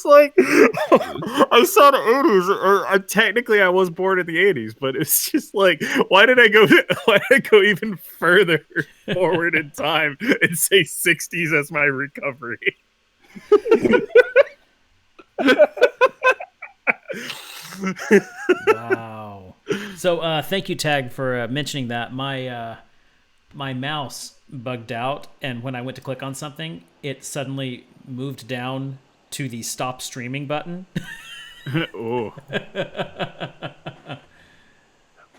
like, I saw the 80s. Technically, I was born in the 80s, but it's just like, why did I go even further forward in time and say 60s as my recovery? Wow. So thank you, Tag, for mentioning that. My mouse bugged out, and when I went to click on something, it suddenly moved down to the stop streaming button. Oh.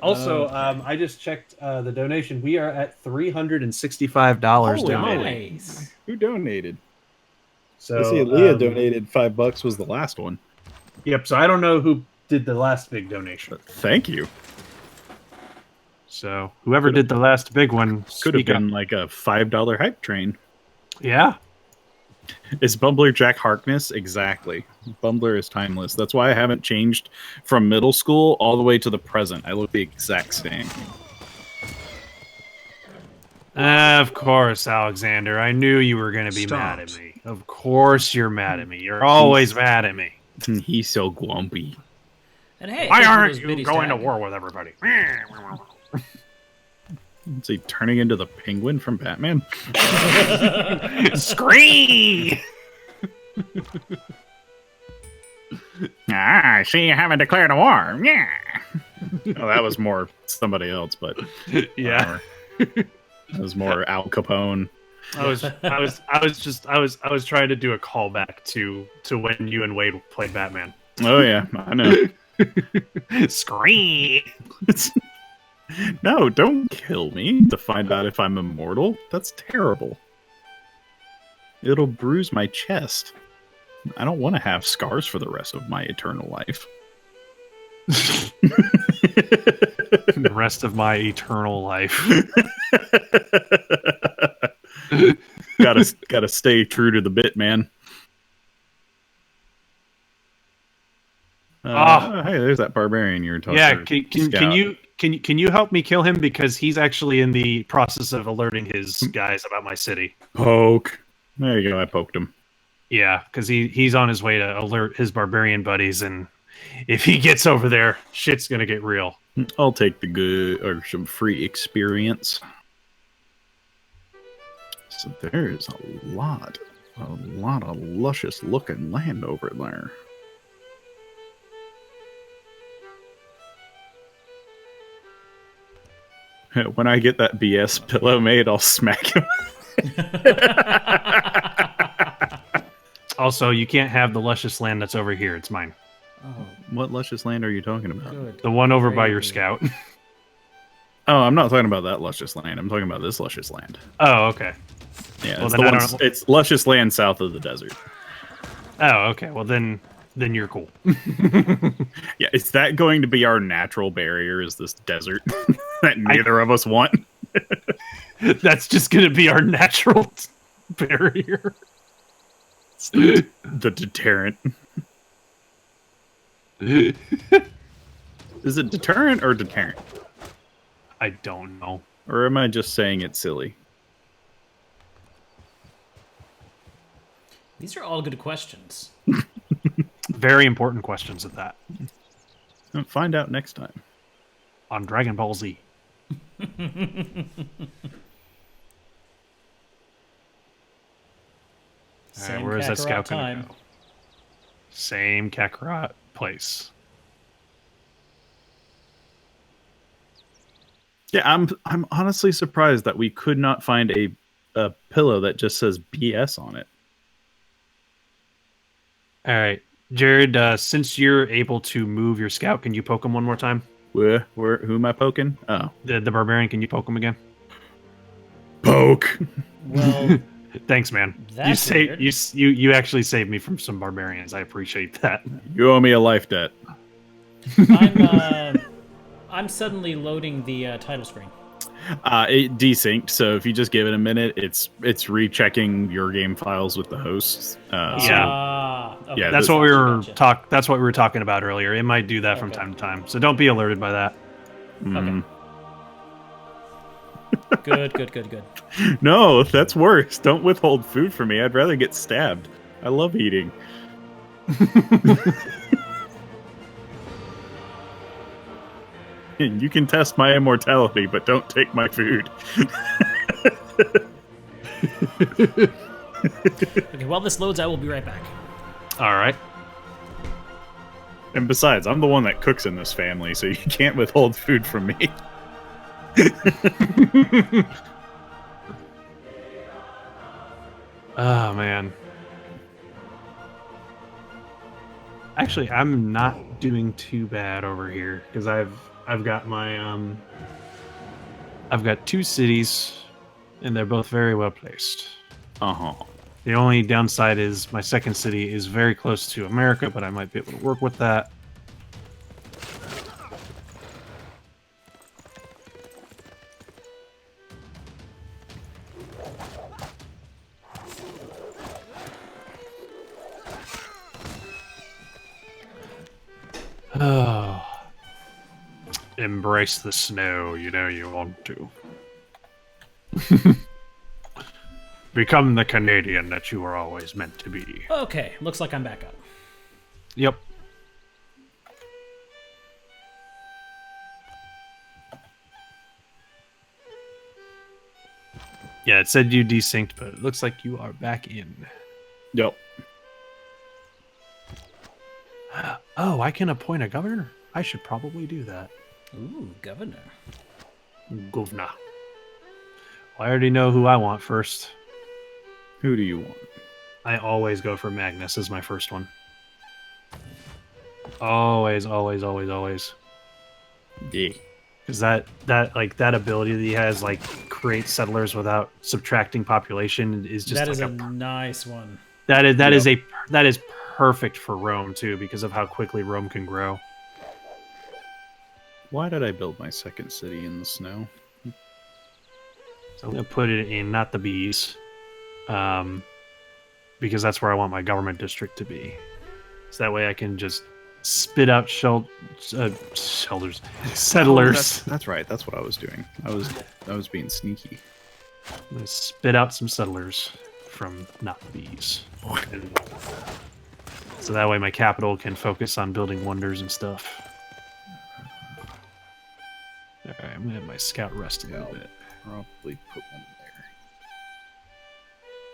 Also, I just checked the donation. We are at $365 Oh, donated. nice. Who donated? So I see Leah donated $5 was the last one. Yep. So I don't know who did the last big donation. Thank you. So whoever did the last big one Could have been like a $5 hype train. Yeah. Is Bumbler Jack Harkness? Exactly. Bumbler is timeless. That's why I haven't changed from middle school all the way to the present. I look the exact same. Of course, Alexander. I knew you were going to be mad at me. Of course you're mad at me. You're always mad at me. He's so grumpy. And hey, why aren't you going to war with everybody? Is he turning into the Penguin from Batman? Scream! I see you haven't declared a war. Yeah. Oh, that was more somebody else, but yeah, that was more Al Capone. I was trying to do a callback to when you and Wade played Batman. Oh yeah, I know. Scream! No, don't kill me to find out if I'm immortal. That's terrible. It'll bruise my chest. I don't want to have scars for the rest of my eternal life. The rest of my eternal life. Gotta stay true to the bit, man. Hey, there's that barbarian you were talking about. Yeah, can you help me kill him, because he's actually in the process of alerting his guys about my city. Poke. There you go. I poked him. Yeah, because he's on his way to alert his barbarian buddies, and if he gets over there, shit's gonna get real. I'll take the good or some free experience. So there's a lot of luscious looking land over there. When I get that BS pillow made, I'll smack him. Also, you can't have the luscious land that's over here. It's mine. Oh, What luscious land are you talking about? good. The one over by Great. your scout. Oh, I'm not talking about that luscious land. I'm talking about this luscious land. Oh, okay. Yeah, Well, it's, then the I one, don't- it's luscious land south of the desert. Oh, okay. Well, then you're cool. Yeah, is that going to be our natural barrier? Is this desert that neither of us want? That's just going to be our natural barrier. The deterrent. Is it deterrent or deterrent? I don't know. Or am I just saying it's silly? These are all good questions. Very important questions at that. I'll find out next time. On Dragon Ball Z. Same where is that Kakarot scout gonna time. go? Same Kakarot place. Yeah, I'm honestly surprised that we could not find a pillow that just says BS on it. All right, Jared. Since you're able to move your scout, can you poke him one more time? Who am I poking? Oh, The barbarian. Can you poke him again? poke. Well, Thanks, man. That's weird. You actually saved me from some barbarians. I appreciate that. You owe me a life debt. I'm suddenly loading the title screen. It desynced, so if you just give it a minute, it's rechecking your game files with the hosts. Okay. Yeah, That's this- what we were Gotcha. That's what we were talking about earlier. It might do that from Okay. time to time, so don't be alerted by that. Mm. Good. No, that's worse. Don't withhold food from me. I'd rather get stabbed. I love eating. You can test my immortality, but don't take my food. Okay, while this loads, I will be right back. All right. And besides, I'm the one that cooks in this family, so you can't withhold food from me. Oh man. Actually, I'm not doing too bad over here because I've got my I've got 2 cities, and they're both very well placed. Uh-huh. The only downside is my second city is very close to America, but I might be able to work with that. Oh. Embrace the snow, you know you want to. Become the Canadian that you were always meant to be. Okay, looks like I'm back up. Yep. Yeah, it said you desynced, but it looks like you are back in. Yep. Oh, I can appoint a governor? I should probably do that. Ooh, governor. Governor. Well, I already know who I want first. Who do you want? I always go for Magnus as my first one. Always, always, always, always. Yeah. Because that ability that he has, like, create settlers without subtracting population is just That like is a nice one. that is perfect for Rome too, because of how quickly Rome can grow. Why did I build my second city in the snow? So I'm gonna put it in not the bees, because that's where I want my government district to be. So that way I can just spit out settlers. Oh, that's right. That's what I was doing. I was being sneaky. I'm gonna spit out some settlers from not bees. And so that way my capital can focus on building wonders and stuff. Alright, I'm gonna have my scout rest a little bit. Probably put one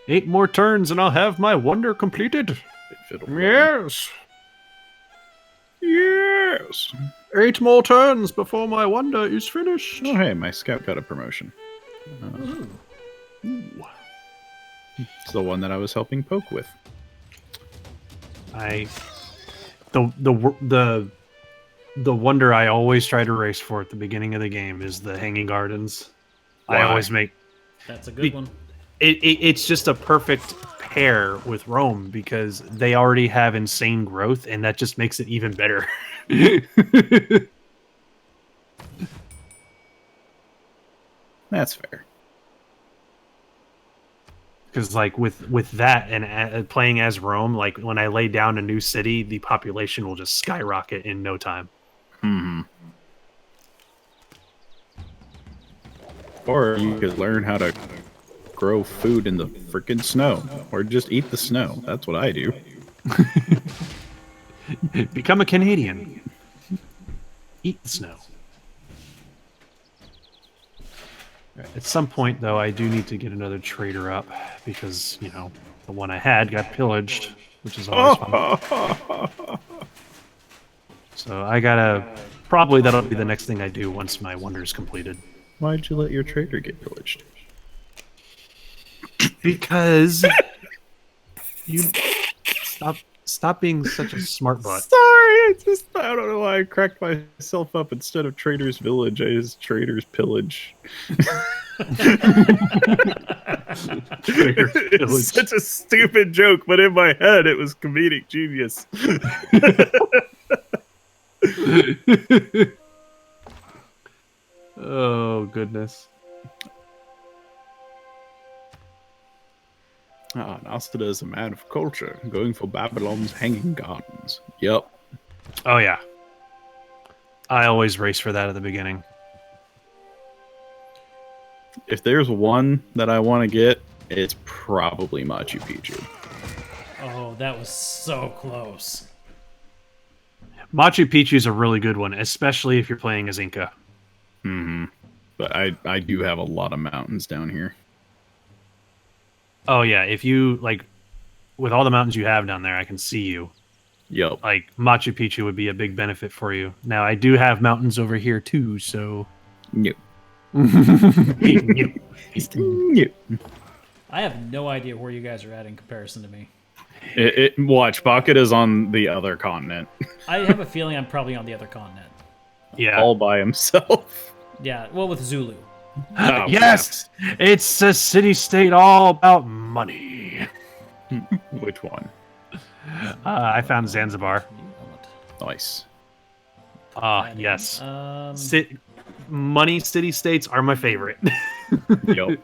there. 8 more turns and I'll have my wonder completed. Yes. Yes. 8 more turns before my wonder is finished. Oh, hey, my scout got a promotion. Ooh. It's the one that I was helping poke with. The wonder I always try to race for at the beginning of the game is the Hanging Gardens. Why? I always make That's a good one. it's just a perfect pair with Rome because they already have insane growth, and that just makes it even better. That's fair. Because like with that and playing as Rome, like when I lay down a new city, the population will just skyrocket in no time. Hmm. Or you could learn how to grow food in the freaking snow, or just eat the snow. That's what I do. Become a Canadian. Eat the snow. At some point, though, I do need to get another trader up because, you know, the one I had got pillaged, which is always fun. So I gotta... Probably that'll be the next thing I do once my wonder's completed. Why'd you let your trader get pillaged? Because... you... Stop being such a smart butt. Sorry, I don't know why I cracked myself up. Instead of Trader's Village, I used Trader's Pillage. It's such a stupid joke, but in my head it was comedic genius. Oh, goodness. Nasteda is a man of culture, going for Babylon's Hanging Gardens. Yep. Oh, yeah. I always race for that at the beginning. If there's one that I want to get, it's probably Machu Picchu. Oh Oh, that was so close. Machu Picchu is a really good one, especially if you're playing as Inca. Mm-hmm. But I do have a lot of mountains down here. Oh yeah, if you like, with all the mountains you have down there, I can see you. Yep. Like Machu Picchu would be a big benefit for you. Now I do have mountains over here too, so. Yep. Yep. Yep. I have no idea where you guys are at in comparison to me. Watch, Pocket is on the other continent. I have a feeling I'm probably on the other continent. Yeah. All by himself. Yeah, well, with Zulu. Oh, Yes, it's a city-state all about money. yeah. Which one? I found Zanzibar. Nice. Yes. Um, Money city-states are my favorite. Yep.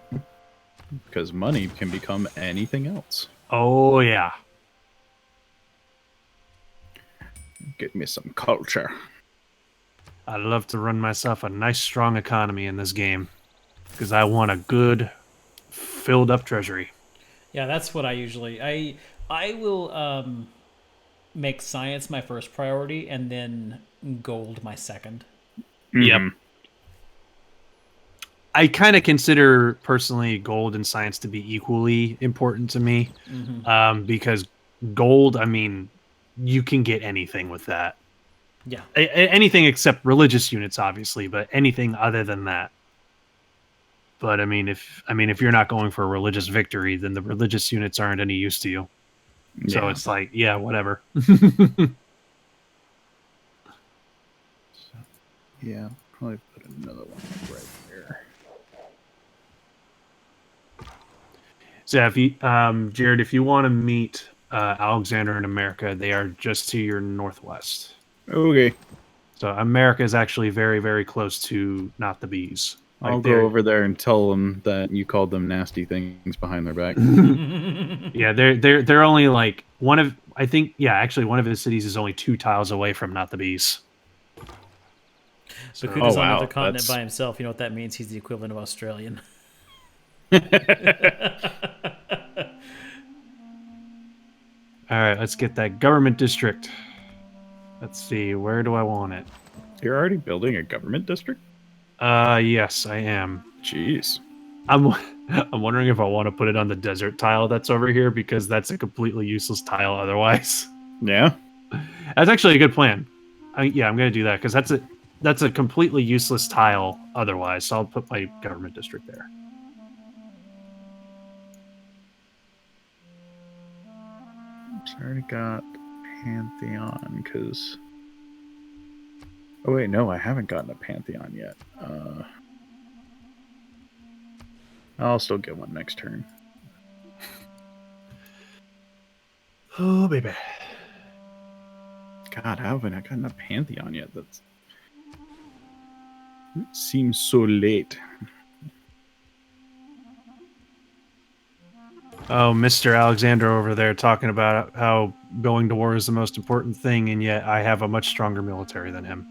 Because money can become anything else. Oh, yeah. Give me some culture. I'd love to run myself a nice, strong economy in this game. Because I want a good, filled-up treasury. yeah, that's what I usually... I will make science my first priority and then gold my second. Yep. I kind of consider, personally, gold and science to be equally important to me. Because gold, I mean, you can get anything with that. Yeah. Anything except religious units, obviously, but anything other than that. But I mean, if you're not going for a religious victory, then the religious units aren't any use to you. So Yeah. it's like, yeah, whatever. Yeah, probably put another one right there. So if you, Jared, if you want to meet Alexander in America, they are just to your northwest. Okay. So America is actually very, very close to Not the Bees. Like I'll go over there and tell them that you called them nasty things behind their back. Yeah, they're only like one of one of his cities is only 2 tiles away from Not the Bees. But Kuda's Oh, on wow, another continent that's- by himself. You know what that means? He's the equivalent of Australian. All right, let's get that government district. Let's see, where do I want it? You're already building a government district? Yes, I am. Jeez. I'm wondering if I want to put it on the desert tile that's over here because that's a completely useless tile otherwise. Yeah? That's actually a good plan. I'm gonna do that because that's a completely useless tile otherwise. So I'll put my government district there. I already got Pantheon because. Oh wait, no, I haven't gotten a Pantheon yet. I'll still get one next turn. Oh baby. God, how haven't I gotten a Pantheon yet? It seems so late. Oh, Mr. Alexander over there talking about how going to war is the most important thing, and yet I have a much stronger military than him.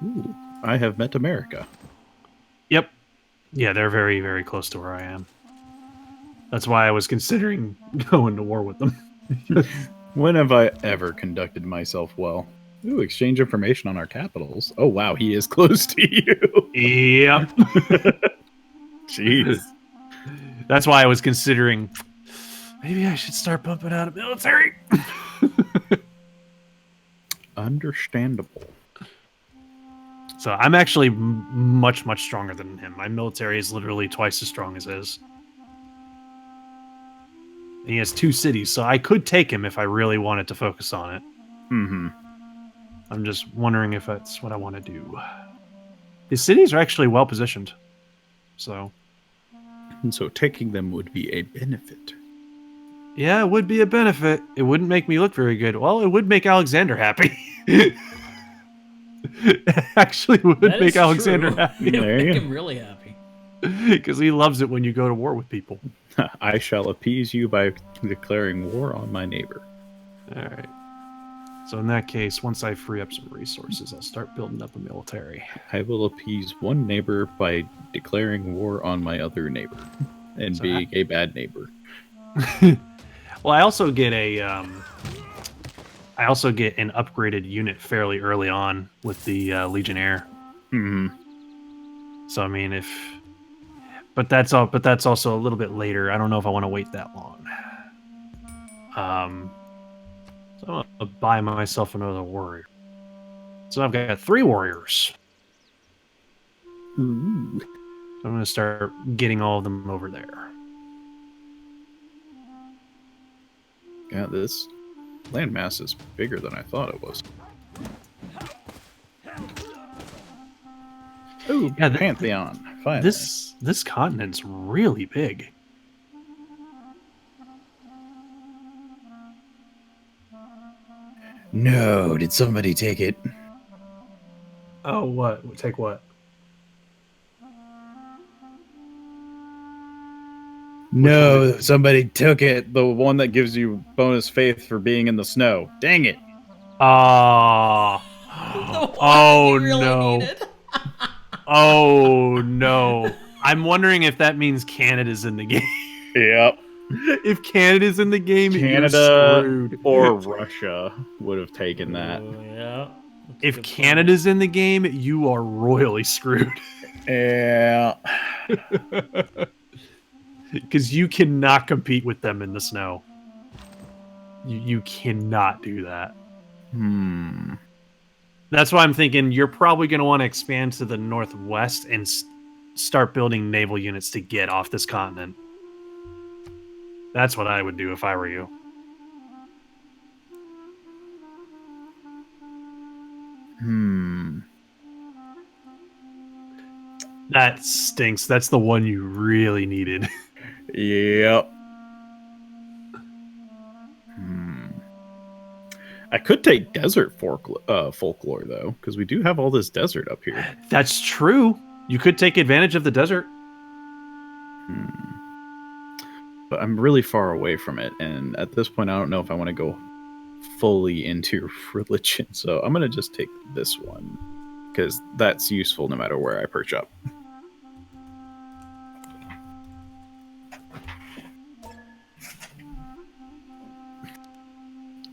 Ooh, I have met America. Yep. Yeah, they're very, very close to where I am. That's why I was considering going to war with them. When have I ever conducted myself well? Ooh, exchange information on our capitals. Oh wow, he is close to you. Yep. Jeez. That's why I was considering maybe I should start pumping out a military. Understandable. So I'm actually much, much stronger than him. My military is literally twice as strong as his. And he has 2 cities, so I could take him if I really wanted to focus on it. Mm-hmm. I'm just wondering if that's what I want to do. His cities are actually well positioned. So, And so taking them would be a benefit. yeah, it would be a benefit. It wouldn't make me look very good. Well, it would make Alexander happy. It actually would That make is Alexander true. happy. It would There make you him really happy. Because he loves it when you go to war with people. I shall appease you by declaring war on my neighbor. All right. So in that case, once I free up some resources, I'll start building up a military. I will appease one neighbor by declaring war on my other neighbor and So being a bad neighbor. Well, I also get an upgraded unit fairly early on with the Legionnaire. Hmm. So I mean, but that's also a little bit later. I don't know if I want to wait that long. So I'm gonna buy myself another warrior. So I've got 3 warriors. Ooh. So I'm gonna start getting all of them over there. Yeah, this landmass is bigger than I thought it was. Ooh, Yeah, Pantheon. Finally. This continent's really big. No, did somebody take it? Oh, what? Take what? No, somebody took it. The one that gives you bonus faith for being in the snow. Dang it. Ah. Oh no. Oh no. I'm wondering if that means Canada's in the game. Yep. If Canada's in the game, Canada you're screwed. or Russia would have taken that. Yeah. If Canada's in the game, you are royally screwed. Yeah. Because you cannot compete with them in the snow. You cannot do that. That's why I'm thinking you're probably going to want to expand to the northwest and start building naval units to get off this continent. That's what I would do if I were you. That stinks. That's the one you really needed. Yep. I could take desert folklore though, because we do have all this desert up here. That's true. You could take advantage of the desert. But I'm really far away from it, and at this point I don't know if I want to go fully into religion, so I'm going to just take this one, because that's useful no matter where I perch up.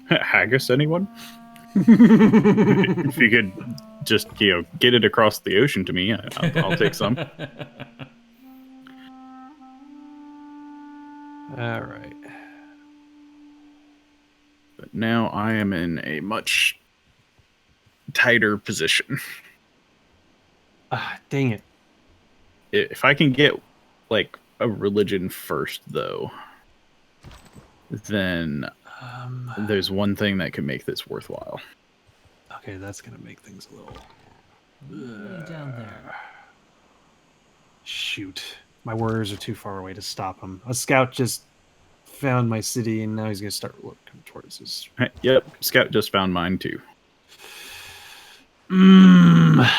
Haggis, anyone? If you could just, get it across the ocean to me, I'll take some. All right. But now I am in a much tighter position. Dang it. If I can get, like, a religion first, though, then there's one thing that could make this worthwhile. Okay, that's going to make things a little... Way down there. Shoot. My warriors are too far away to stop him. A scout just found my city, and now he's going to start looking towards his... Yep, Scout just found mine, too.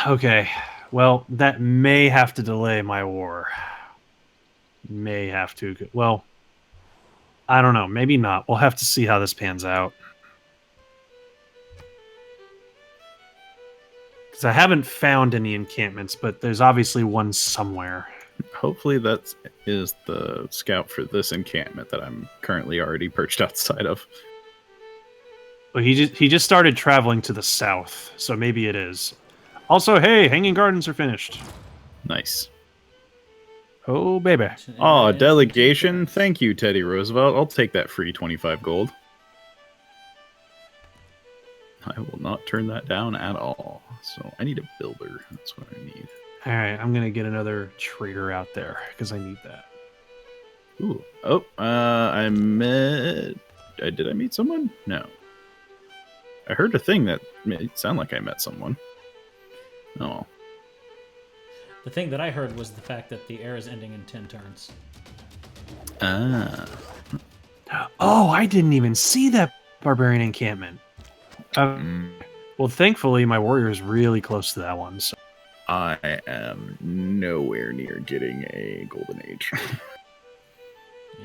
Okay. Well, that may have to delay my war. May have to. Well, I don't know. Maybe not. We'll have to see how this pans out. Because I haven't found any encampments, but there's obviously one somewhere. Hopefully that is the scout for this encampment that I'm currently already perched outside of. Well, he just started traveling to the south, so maybe it is. Also, hey, Hanging Gardens are finished. Nice. Oh, baby. Oh, delegation. Thank you, Teddy Roosevelt. I'll take that free 25 gold. I will not turn that down at all. So I need a builder. That's what I need. All right, I'm going to get another trader out there because I need that. Ooh. Oh, I met... Did I meet someone? No. I heard a thing that made it sound like I met someone. Oh. The thing that I heard was the fact that the air is ending in 10 turns. Ah. Oh, I didn't even see that barbarian encampment. Well, thankfully, my warrior is really close to that one. So. I am nowhere near getting a golden age.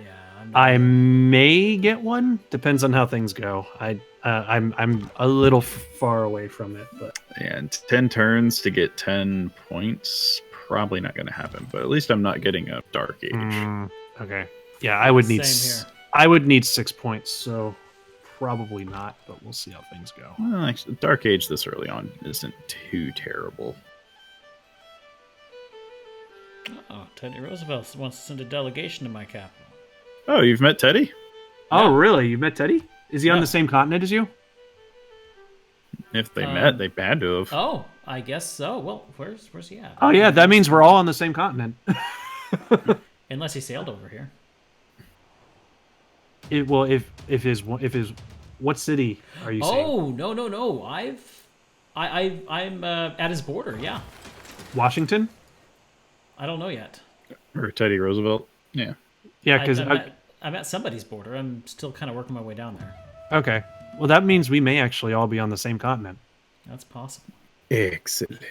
Yeah, I may get one. Depends on how things go. I'm a little far away from it, but And 10 turns to get 10 points, probably not going to happen. But at least I'm not getting a Dark Age. okay. Yeah, I would need Same here. I would need 6 points, so probably not. But we'll see how things go. Well, actually, Dark Age this early on isn't too terrible. Oh, Teddy Roosevelt wants to send a delegation to my capital. Oh, you've met Teddy? Oh, really? You met Teddy? Is he on Yeah. the same continent as you? If they met, they had to have. Oh, I guess so. Well, where's he at? Oh yeah, that means we're all on the same continent. Unless he sailed over here. If his what city are you saying? Oh, no. I'm at his border. Yeah, Washington? I don't know yet. Or Teddy Roosevelt? Yeah. Yeah, because I'm at somebody's border. I'm still kind of working my way down there. okay. Well, that means we may actually all be on the same continent, That's possible. Excellent.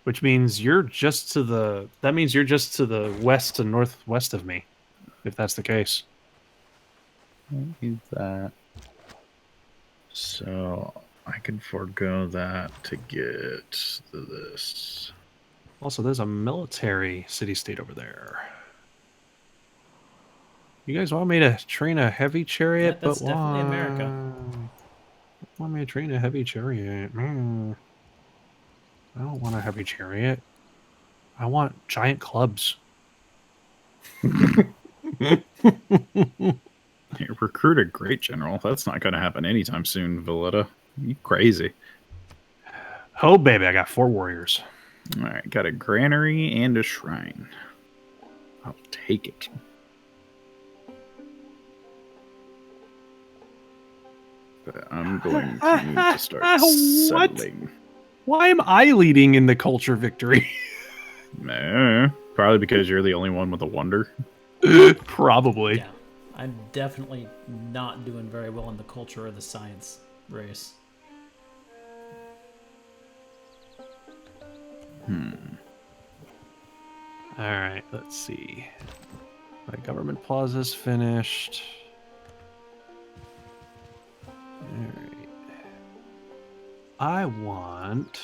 which means you're just to the. That means you're just to the west and northwest of me, if that's the case. Is that? So I can forego that to get this. Also, there's a military city-state over there. You guys want me to train a heavy chariot? Yeah, that's but definitely why? America. Want me to train a heavy chariot? I don't want a heavy chariot. I want giant clubs. Hey, recruit a great general. That's not going to happen anytime soon, Valletta. You crazy. Oh, baby, I got 4 warriors. All right, got a granary and a shrine. I'll take it. But I'm going to need to start What? settling. Why am I leading in the culture victory? Probably because you're the only one with a wonder. Probably. Yeah, I'm definitely not doing very well in the culture or the science race. All right, let's see. My government plaza's finished. All right. I want.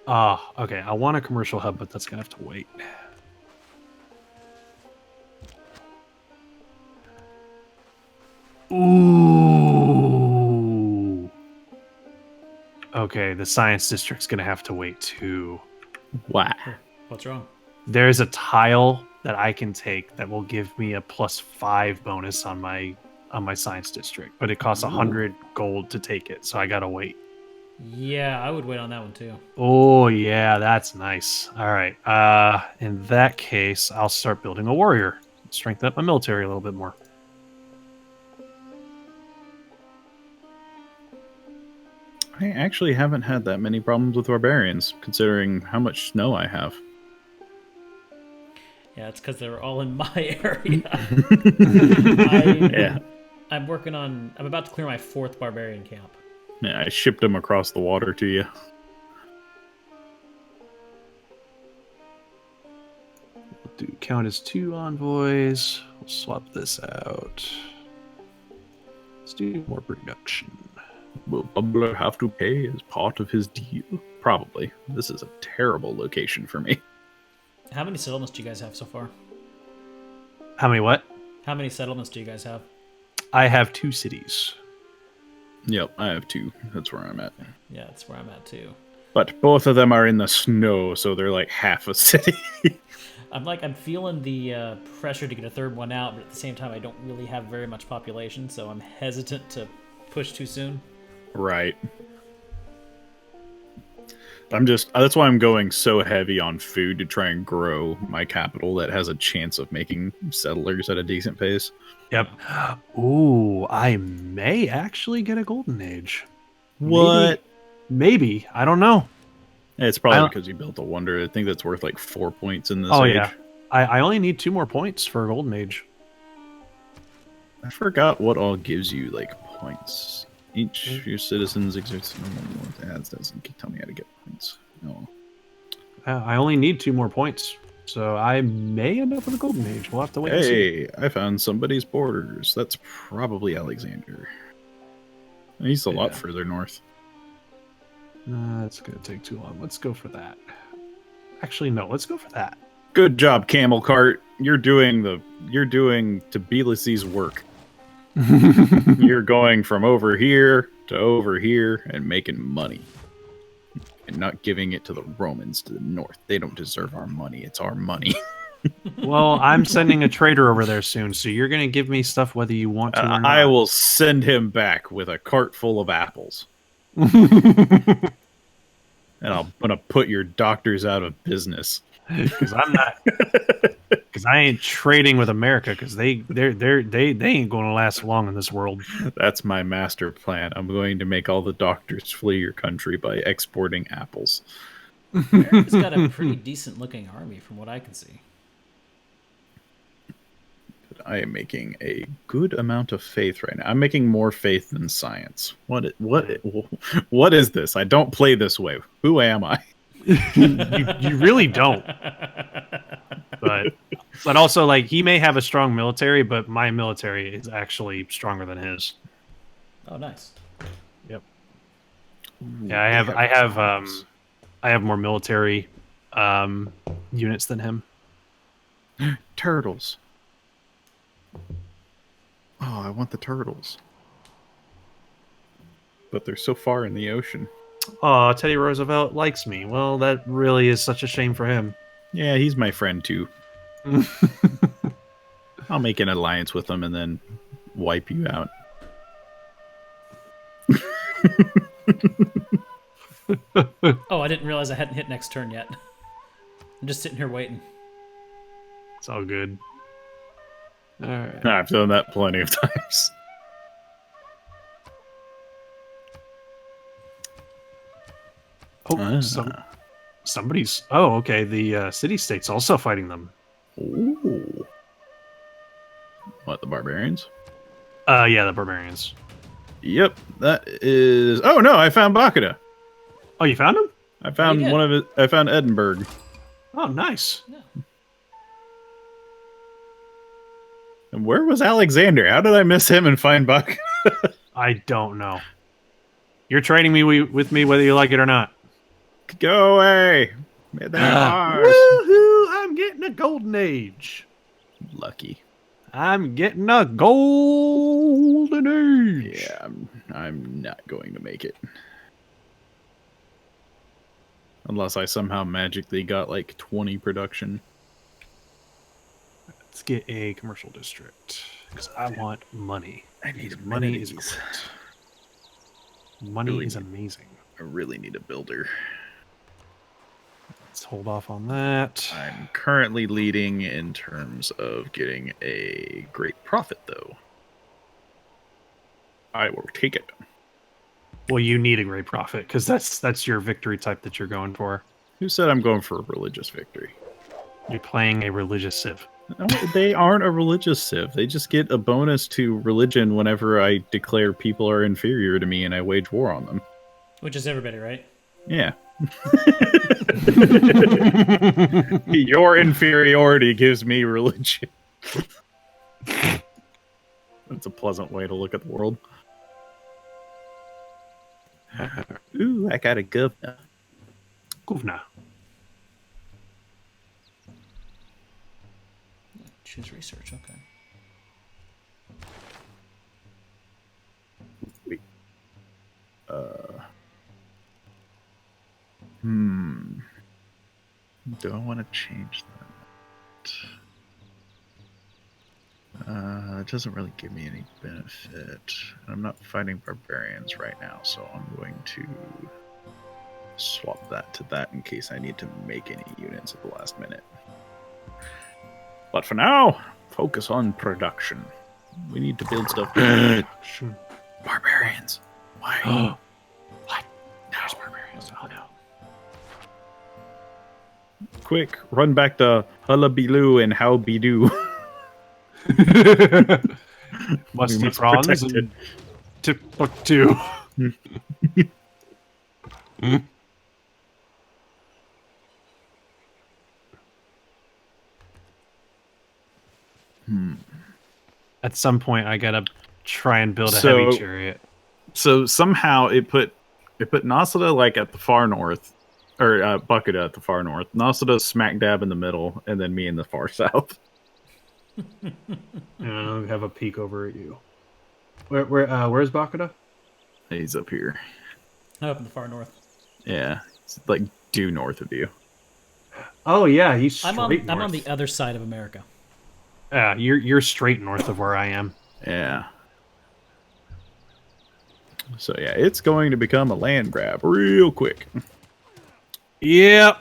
Okay. I want a commercial hub, but that's gonna have to wait. Ooh. Okay, the science district's gonna have to wait too. Wow. What's wrong? There's a tile that I can take that will give me a +5 bonus on my science district, but it costs 100 gold to take it, so I gotta wait. Yeah, I would wait on that one too. Oh yeah, that's nice. All right. In that case, I'll start building a warrior. Strengthen up my military a little bit more. I actually haven't had that many problems with barbarians, considering how much snow I have. Yeah, it's because they're all in my area. Yeah. I'm working on. I'm about to clear my 4th barbarian camp. Yeah, I shipped them across the water to you. We'll do count as 2 envoys. We'll swap this out. Let's do more production. Will Bumbler have to pay as part of his deal? Probably. This is a terrible location for me. How many settlements do you guys have so far? How many what? How many settlements do you guys have? I have 2 cities. Yep, I have 2. That's where I'm at. Yeah, that's where I'm at too. But both of them are in the snow, so they're like half a city. I'm feeling the pressure to get a 3rd one out, but at the same time, I don't really have very much population, so I'm hesitant to push too soon. Right. That's why I'm going so heavy on food to try and grow my capital that has a chance of making settlers at a decent pace. Yep. Ooh, I may actually get a golden age. What? Maybe. I don't know. It's probably because you built a wonder. I think that's worth like 4 points in this age. Yeah. I only need 2 more points for a golden age. I forgot what all gives you like points. Each of your citizens exerts ads doesn't tell me how to get points. No. I only need 2 more points. So I may end up with a golden age. We'll have to wait and see. Hey, I found somebody's borders. That's probably Alexander. He's a lot Yeah. further north. It's gonna take too long. Let's go for that. Actually, no. Let's go for that. Good job, Camel Cart. You're doing Tbilisi's work. You're going from over here to over here and making money. And not giving it to the Romans to the north. They don't deserve our money. It's our money. Well, I'm sending a trader over there soon, so you're gonna give me stuff whether you want to or not. I will send him back with a cart full of apples. And I'm gonna put your doctors out of business. Because I'm not. Because I ain't trading with America. Because they ain't going to last long in this world. That's my master plan. I'm going to make all the doctors flee your country by exporting apples. America's got a pretty decent looking army from what I can see. But I am making a good amount of faith right now. I'm making more faith than science. What is this? I don't play this way. Who am I? you really don't. But also, like, he may have a strong military, but my military is actually stronger than his. Oh, nice. Yep. Yeah, I have more military units than him. Turtles. Oh, I want the turtles. But they're so far in the ocean. Oh, Teddy Roosevelt likes me. Well, that really is such a shame for him. Yeah, he's my friend too. I'll make an alliance with him and then wipe you out. Oh, I didn't realize I hadn't hit next turn yet. I'm just sitting here waiting. It's all good. All right. I've done that plenty of times. Oh, somebody's. Oh, okay. The city-state's also fighting them. Ooh. What, the barbarians? Yeah, the barbarians. Yep, that is. Oh no, I found Bakuda. Oh, you found him? I found did? one of it. I found Edinburgh. Oh, nice. And where was Alexander? How did I miss him and find Bakuda? I don't know. You're trading me with me whether you like it or not. Go away. They're ours. Woohoo! I'm getting a golden age. Lucky. I'm getting a golden age. Yeah, I'm not going to make it. Unless I somehow magically got like 20 production. Let's get a commercial district because I want money. I need Money is amenities. great. Money Really is amazing. I really need a builder. Let's hold off on that. I'm currently leading in terms of getting a great profit, though. I will take it. Well, you need a great profit because that's your victory type that you're going for. Who said I'm going for a religious victory? You're playing a religious civ. No, they aren't a religious civ. They just get a bonus to religion whenever I declare people are inferior to me and I wage war on them. Which is everybody, right? Yeah. Your inferiority gives me religion. That's a pleasant way to look at the world. Ooh, I got a governor. Govna. Choose research, okay. Wait. Do I want to change that? It doesn't really give me any benefit. I'm not fighting barbarians right now, so I'm going to swap that to that in case I need to make any units at the last minute. But for now, focus on production. We need to build stuff. Barbarians. Why? What? There's barbarians. Oh no. Quick, run back to Hullabaloo and Howbidoo. Musty must prawns protect and Timbuktu. At some point, I gotta try and build a So- heavy chariot. So somehow it put Nasada like at the far north, or Bucketa at the far north. Nasada smack dab in the middle, and then me in the far south. And I'll have a peek over at you. Where's Bakuda? He's up here. Up in the far north. Yeah, it's like due north of you. Oh yeah, he's straight I'm north. on the other side of America. Yeah, you're straight north of where I am. Yeah. So yeah, it's going to become a land grab real quick. Yep.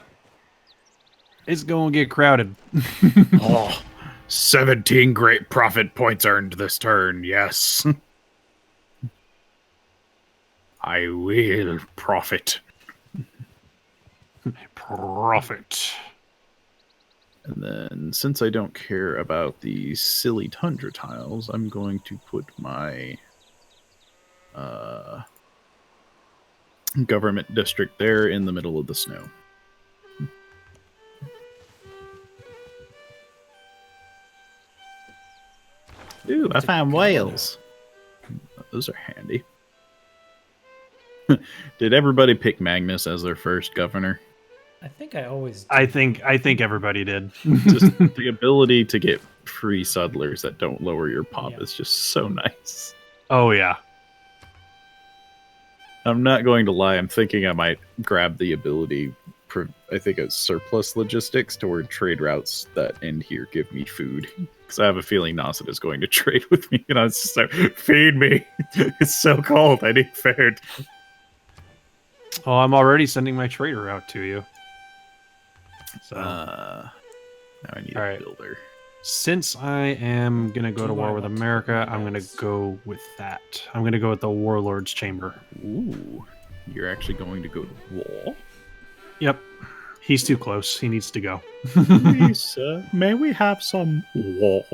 It's gonna get crowded. Oh, 17 great profit points earned this turn, yes. I will profit. Profit. And then, since I don't care about the silly tundra tiles, I'm going to put my government district there in the middle of the snow. Ooh, I found whales. Those are handy. Did everybody pick Magnus as their first governor? I think I always. I think everybody did. Just the ability to get free settlers that don't lower your pop Yeah. is just so nice. Oh yeah. I'm not going to lie. I'm thinking I might grab the ability. I think it's surplus logistics toward trade routes that end here give me food. Because I have a feeling Nasset is going to trade with me. And I was just like, feed me. It's so cold. I need food. Oh, I'm already sending my trader out to you. So Now I need All a right. builder. since I am gonna go to war with America, I'm gonna go with that. I'm gonna go with the Warlord's Chamber. Ooh. You're actually going to go to war? Yep. He's too close. He needs to go. Please, sir, may we have some war?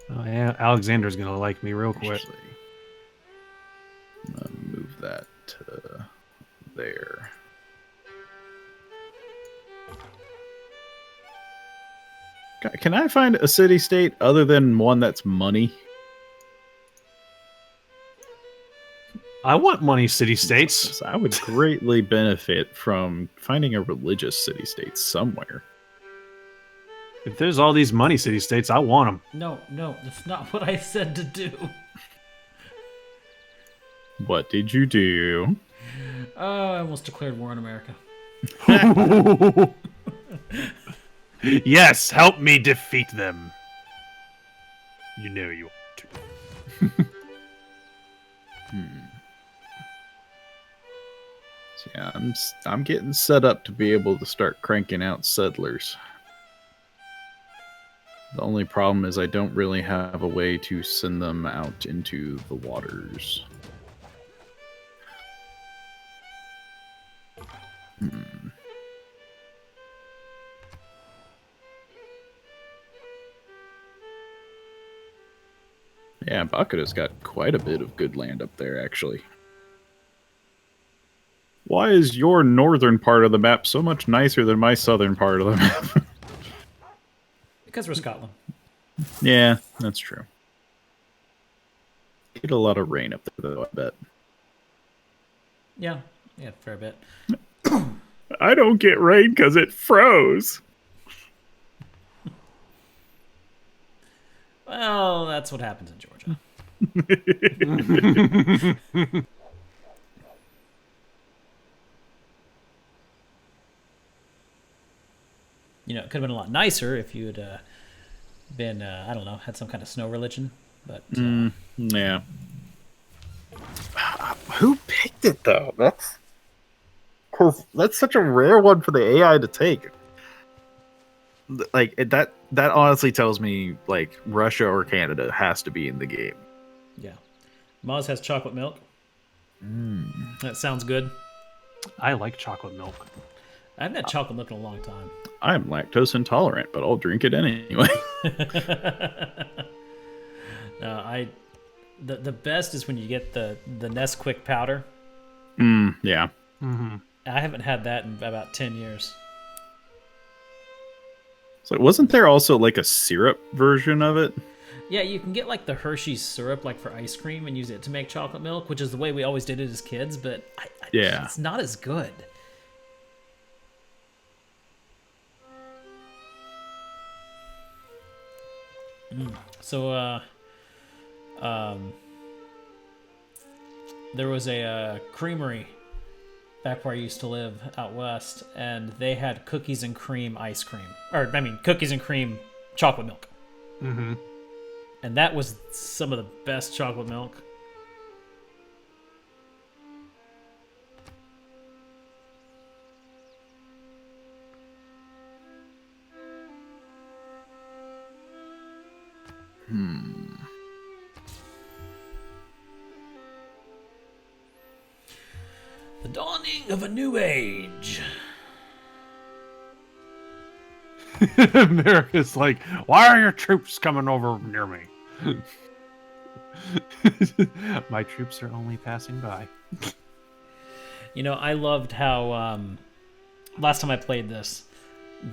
Oh, yeah, Alexander's gonna like me real quick. Actually, I'm gonna move that to there. Can I find a city-state other than one that's money? I want money city states. I would greatly benefit from finding a religious city-state somewhere. If there's all these money city states, I want them. No, that's not what I said to do. What did you do? I almost declared war on America. Yes, help me defeat them. You know you want to. So yeah, I'm getting set up to be able to start cranking out settlers. The only problem is I don't really have a way to send them out into the waters. Yeah, Bakuta's got quite a bit of good land up there, actually. Why is your northern part of the map so much nicer than my southern part of the map? Because we're Scotland. Yeah, that's true. Get a lot of rain up there, though, I bet. Yeah, fair bit. I don't get rain because it froze. Well, that's what happens in Georgia. You know, it could have been a lot nicer if you had been, I don't know, had some kind of snow religion. But Yeah. Who picked it, though? That's such a rare one for the AI to take. Like, that honestly tells me, like, Russia or Canada has to be in the game. yeah. Maz has chocolate milk. That sounds good. I like chocolate milk. I haven't had chocolate milk in a long time. I'm lactose intolerant, but I'll drink it anyway. No, the best is when you get the Nesquik powder. Yeah. Mm-hmm. I haven't had that in about 10 years. So wasn't there also like a syrup version of it? Yeah, you can get like the Hershey's syrup like for ice cream and use it to make chocolate milk, which is the way we always did it as kids, but Yeah. it's not as good. So, there was a creamery back where I used to live out west, and they had cookies and cream ice cream. Or, I mean, cookies and cream chocolate milk. Mm-hmm. And that was some of the best chocolate milk. The dawning of a new age. America's like, why are your troops coming over near me? My troops are only passing by. You know, I loved how last time I played this,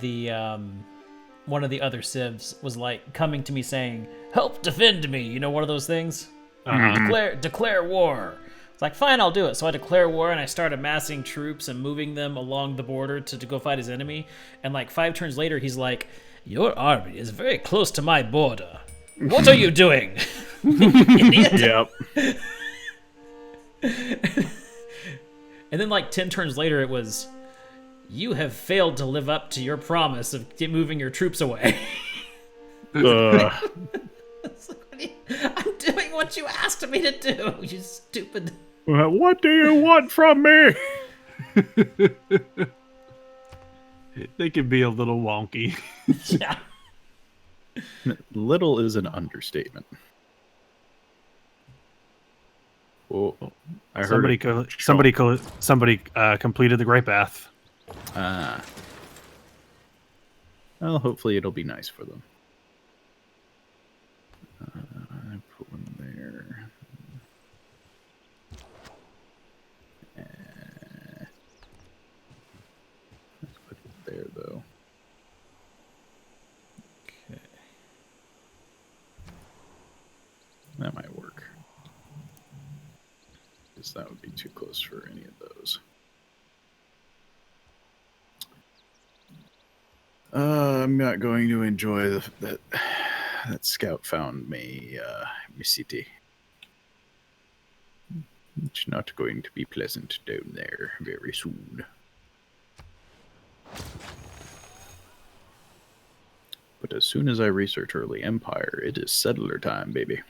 the one of the other civs was like coming to me saying, "Help defend me." You know, one of those things. Declare war. It's like, fine, I'll do it. So I declare war, and I start amassing troops and moving them along the border to go fight his enemy. And like 5 turns later, he's like, "Your army is very close to my border. What are you doing?" Idiot. Yep. And then like 10 turns later, it was, "You have failed to live up to your promise of moving your troops away." It's like, I'm doing what you asked me to do, you stupid. What do you want from me? They can be a little wonky. Yeah. Little is an understatement. Oh, I heard Somebody completed the Great Bath. Well, hopefully it'll be nice for them. I put one there. Let's put it there, though. Okay. That might work. Because that would be too close for any of those. I'm not going to enjoy that scout found me, city. It's not going to be pleasant down there very soon. But as soon as I research early empire, it is settler time, baby.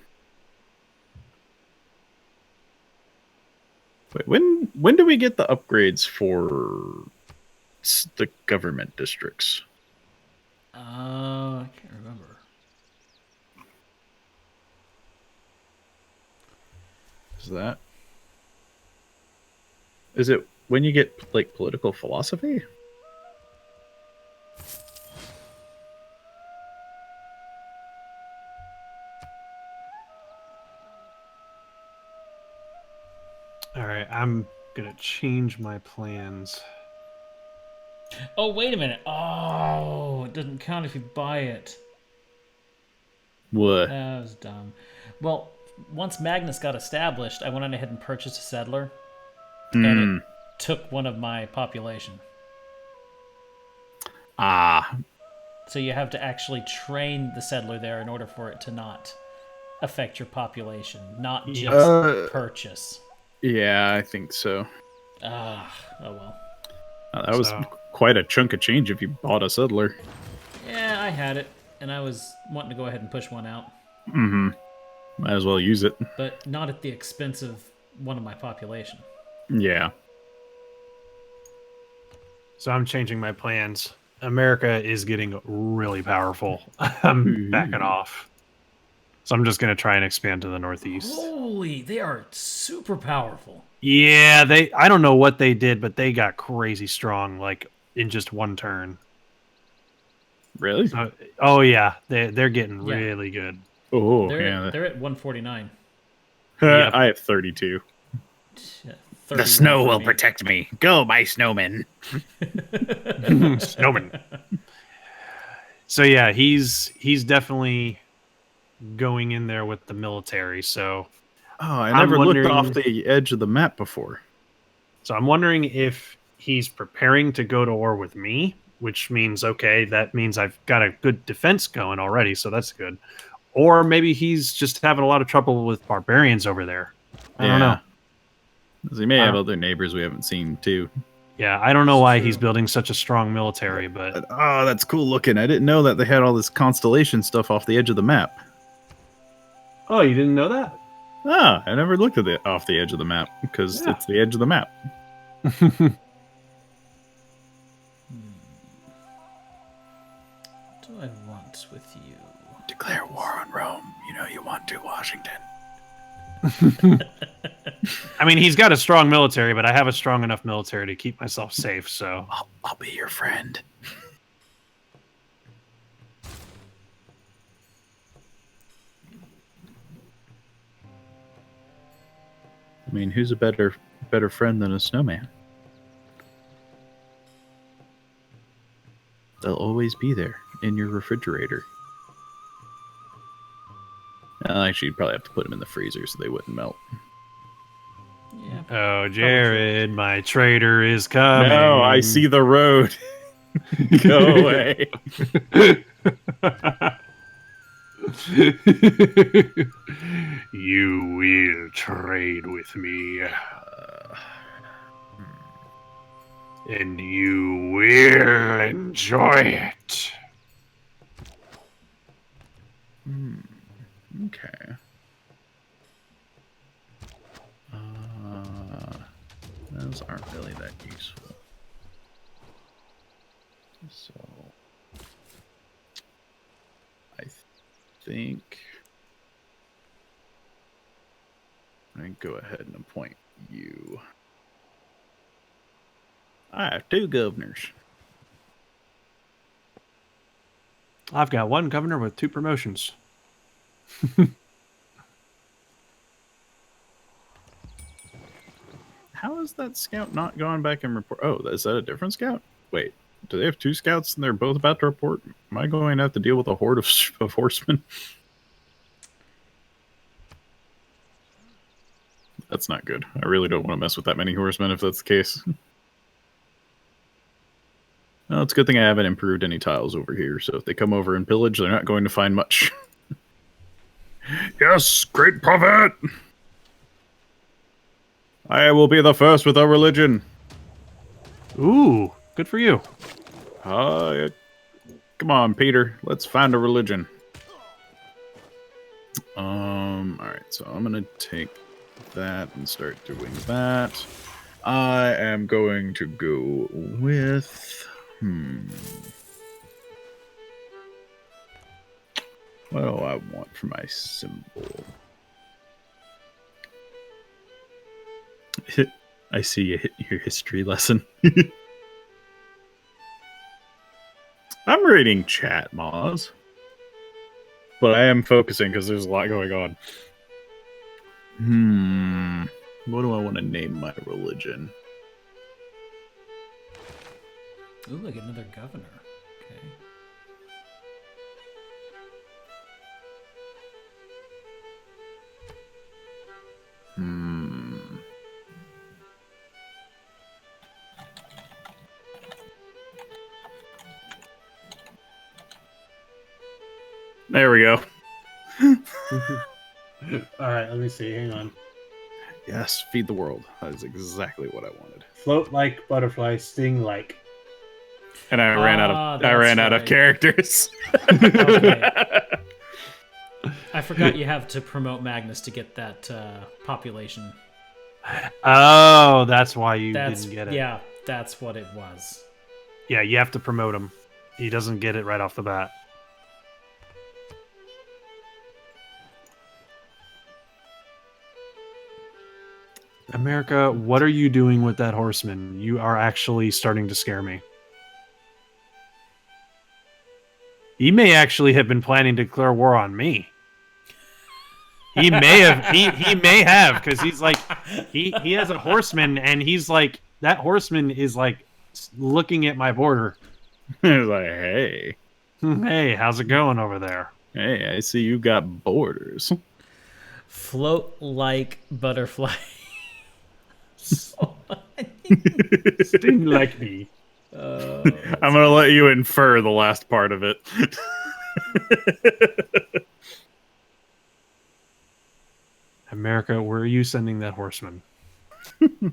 Wait, when do we get the upgrades for the government districts? I can't remember. Is it when you get like political philosophy? All right, I'm gonna change my plans. Oh, wait a minute. Oh, it doesn't count if you buy it. What? That was dumb. Well, once Magnus got established, I went on ahead and purchased a settler, and it took one of my population. Ah, So you have to actually train the settler there in order for it to not affect your population, not just purchase. yeah, I think so. Oh well. That was quite a chunk of change if you bought a settler. Yeah, I had it, and I was wanting to go ahead and push one out. Mm-hmm. Might as well use it. But not at the expense of one of my population. Yeah. So I'm changing my plans. America is getting really powerful. I'm backing off. So I'm just going to try and expand to the northeast. Holy, they are super powerful. Yeah, I don't know what they did, but they got crazy strong, like in just one turn. Really? Oh yeah, they're getting really good. Oh, They're at 149. Yep. I have 32. The snow will protect me. Go, my snowman. Snowman. So yeah, he's definitely going in there with the military. So Oh, I I'm never looked wondering- off the edge of the map before. I'm wondering if he's preparing to go to war with me, which means okay, that means I've got a good defense going already, so that's good. Or maybe he's just having a lot of trouble with barbarians over there. I don't know. 'Cause he may have other neighbors we haven't seen too. Yeah, I don't know why he's building such a strong military, but Oh, that's cool looking. I didn't know that they had all this constellation stuff off the edge of the map. oh, you didn't know that? Ah, I never looked at it off the edge of the map because Yeah. it's the edge of the map. What do I want with you? Declare war on Rome. You know you want to, Washington. I mean, he's got a strong military, but I have a strong enough military to keep myself safe. So I'll be your friend. I mean, who's a better friend than a snowman? They'll always be there in your refrigerator. Actually, you'd probably have to put them in the freezer so they wouldn't melt. Yeah. oh, Jared, my traitor is coming. No, I see the road. Go away. You will trade with me. And you will enjoy it. Okay. Those aren't really that useful. So, I think I go ahead and appoint you. I have 2 governors. I've got one governor with 2 promotions. How is that scout not gone back and report? Oh, is that a different scout? Wait, do they have 2 scouts and they're both about to report? Am I going to have to deal with a horde of horsemen? That's not good. I really don't want to mess with that many horsemen if that's the case. Well, it's a good thing I haven't improved any tiles over here, so if they come over and pillage, they're not going to find much. Yes, great prophet! I will be the first with a religion. Ooh, good for you. Come on, Peter. Let's find a religion. Alright, so I'm gonna take that and start doing that. I am going to go with... What do I want for my symbol? I see your history lesson. I'm reading chat, Moz. But I am focusing because there's a lot going on. What do I want to name my religion? Ooh, I get another governor. Okay. There we go. All right, let me see. Hang on. Yes, feed the world. That is exactly what I wanted. Float like butterfly, sting like. And I ran out of That's right. characters. Okay. I forgot you have to promote Magnus to get that population. Oh, that's why you That's didn't get it. yeah, that's what it was. Yeah, you have to promote him. He doesn't get it right off the bat. America, what are you doing with that horseman? You are actually starting to scare me. He may actually have been planning to declare war on me. He may have. He may have, because he's like, he has a horseman, and he's like, that horseman is like looking at my border. I was like, hey. Hey, how's it going over there? Hey, I see you got borders. Float like butterfly. Sting like me. I'm gonna let you infer the last part of it. America, where are you sending that horseman?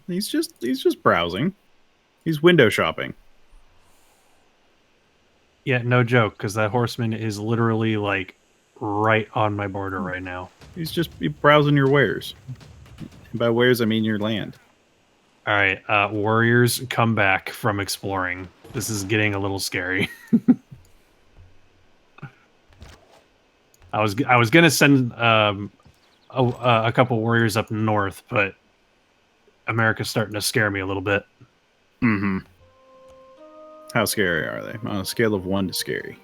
He's just browsing. He's window shopping. Yeah, no joke, because that horseman is literally like right on my border right now. He's just browsing your wares. And by wares, I mean your land. All right, warriors, come back from exploring. This is getting a little scary. I was gonna send a couple warriors up north, but America's starting to scare me a little bit. Mm-hmm. How scary are they? On a scale of 1 to scary.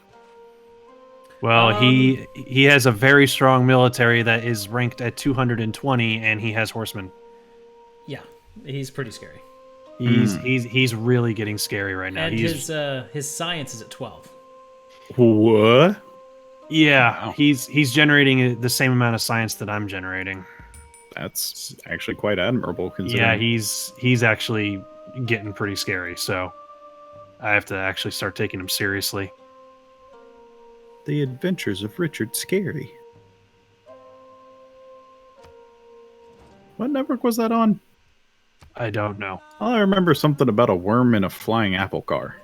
Well, he has a very strong military that is ranked at 220, and he has horsemen. Yeah, he's pretty scary. He's really getting scary right now. And his science is at 12. What? Yeah, Wow. he's generating the same amount of science that I'm generating. That's actually quite admirable. Yeah, Considering. he's actually getting pretty scary. So I have to actually start taking him seriously. The Adventures of Richard Scary. What network was that on? I don't know. I remember something about a worm in a flying apple car.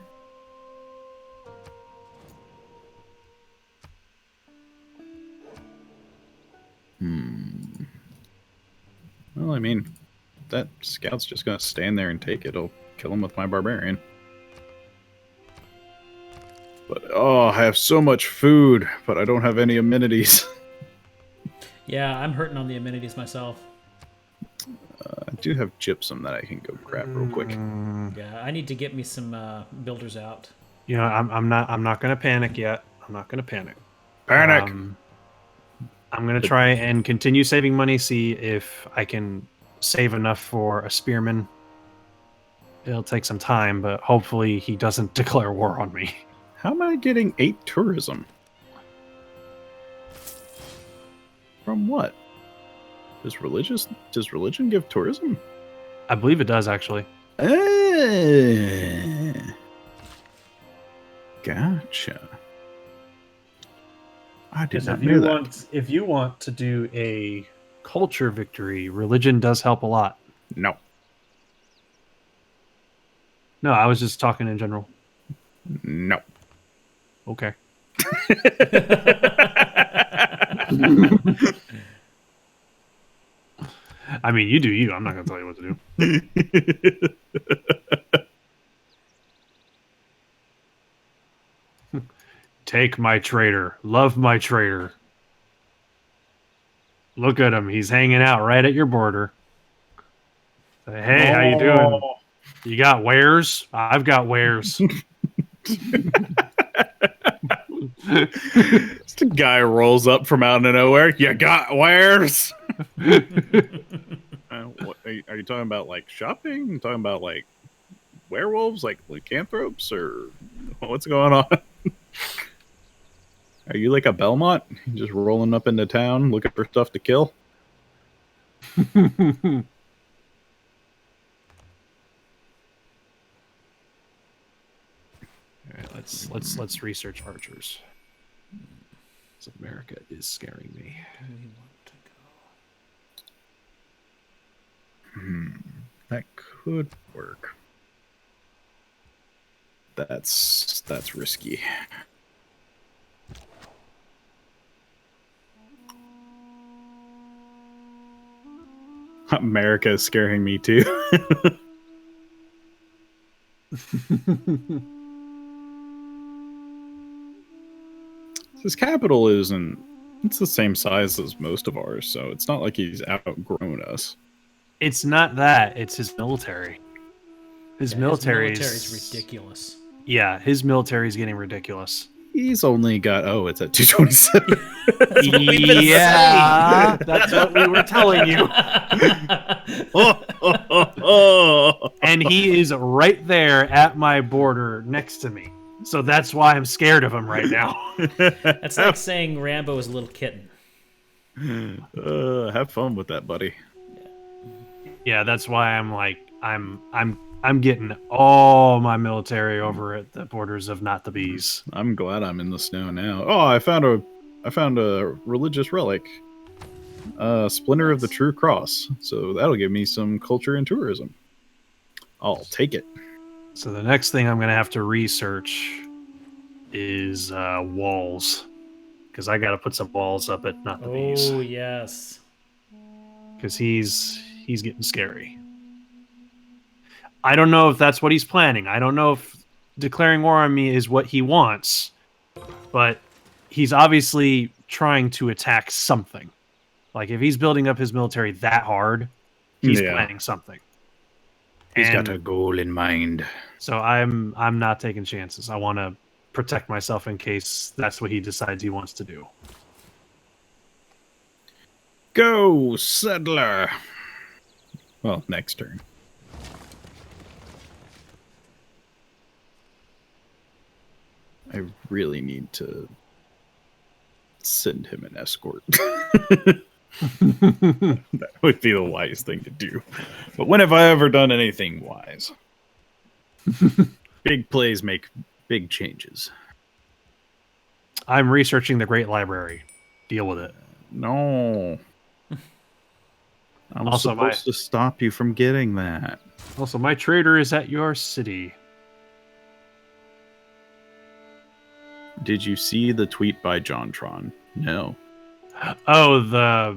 Well, I mean, that scout's just gonna stand there and take it. I'll kill him with my barbarian. But, oh, I have so much food, but I don't have any amenities. Yeah, I'm hurting on the amenities myself. I do have gypsum that I can go grab real quick. Yeah, I need to get me some builders out. You know, I'm not gonna panic yet. I'm not gonna panic. Panic! I'm gonna try and continue saving money. See if I can save enough for a spearman. It'll take some time, but hopefully he doesn't declare war on me. How am I getting 8 tourism? From what? Does religion give tourism? I believe it does actually. Gotcha. I did If not you know that. if you want to do a culture victory, religion does help a lot. No. No, I was just talking in general. No. Okay. I mean, you do you. I'm not going to tell you what to do. Take my traitor. Love my traitor. Look at him. He's hanging out right at your border. Say, hey, how you doing? You got wares? I've got wares. Just a guy rolls up from out of nowhere. You got wares? What, are you talking about, like, shopping? You talking about, like, werewolves? Like, lycanthropes? Or what's going on? Are you like a Belmont? Just rolling up into town looking for stuff to kill? All right, let's research archers. America is scaring me. That could work. That's risky. America is scaring me too. His capital isn't. It's the same size as most of ours, so it's not like he's outgrown us. It's not that. It's his military. His military is ridiculous. Yeah, his military is getting ridiculous. He's only got it's at 227. Yeah, that's what we were telling you. Oh. And he is right there at my border next to me. So that's why I'm scared of him right now. That's like saying Rambo is a little kitten. Have fun with that, buddy. Yeah, that's why I'm like I'm getting all my military over at the borders of Not the Bees. I'm glad I'm in the snow now. Oh, I found a religious relic. Splinter of the True Cross. So that'll give me some culture and tourism. I'll take it. So the next thing I'm gonna have to research is walls, because I got to put some walls up at Not the Bees. Oh yes, because he's getting scary. I don't know if that's what he's planning. I don't know if declaring war on me is what he wants, but he's obviously trying to attack something. Like if he's building up his military that hard, he's planning something. He's got a goal in mind. So I'm not taking chances. I want to protect myself in case that's what he decides he wants to do. Go, settler. Well, next turn. I really need to send him an escort. That would be the wise thing to do. But when have I ever done anything wise? Big plays make big changes. I'm researching the Great Library. Deal with it. No. I'm Also, supposed to stop you from getting that. Also, my trader is at your city. Did you see the tweet by JonTron? No. Oh,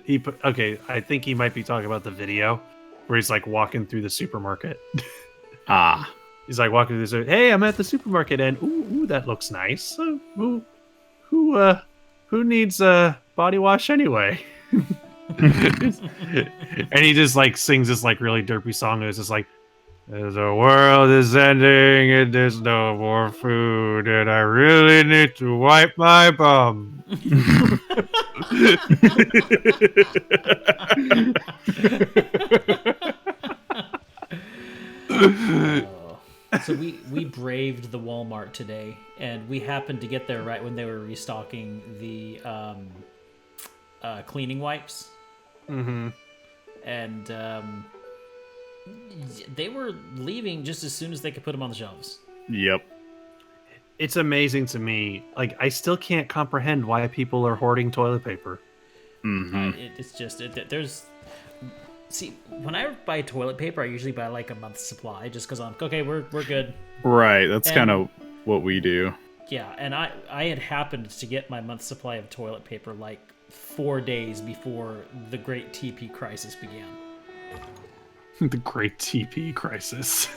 he put, okay, I think he might be talking about the video where he's like walking through the supermarket. Ah. He's like walking through hey, I'm at the supermarket and ooh, that looks nice. Who needs a body wash anyway? And he just like sings this like really derpy song. It's just like, the world is ending and there's no more food and I really need to wipe my bum. So we braved the Walmart today, and we happened to get there right when they were restocking the cleaning wipes. Mm-hmm. And they were leaving just as soon as they could put them on the shelves. Yep. It's amazing to me. Like, I still can't comprehend why people are hoarding toilet paper. Mm-hmm. It's just there's. See, when I buy toilet paper, I usually buy like a month's supply, just because I'm okay. We're good. Right. That's kind of what we do. Yeah, and I had happened to get my month's supply of toilet paper like 4 days before the Great TP Crisis began. The Great TP Crisis.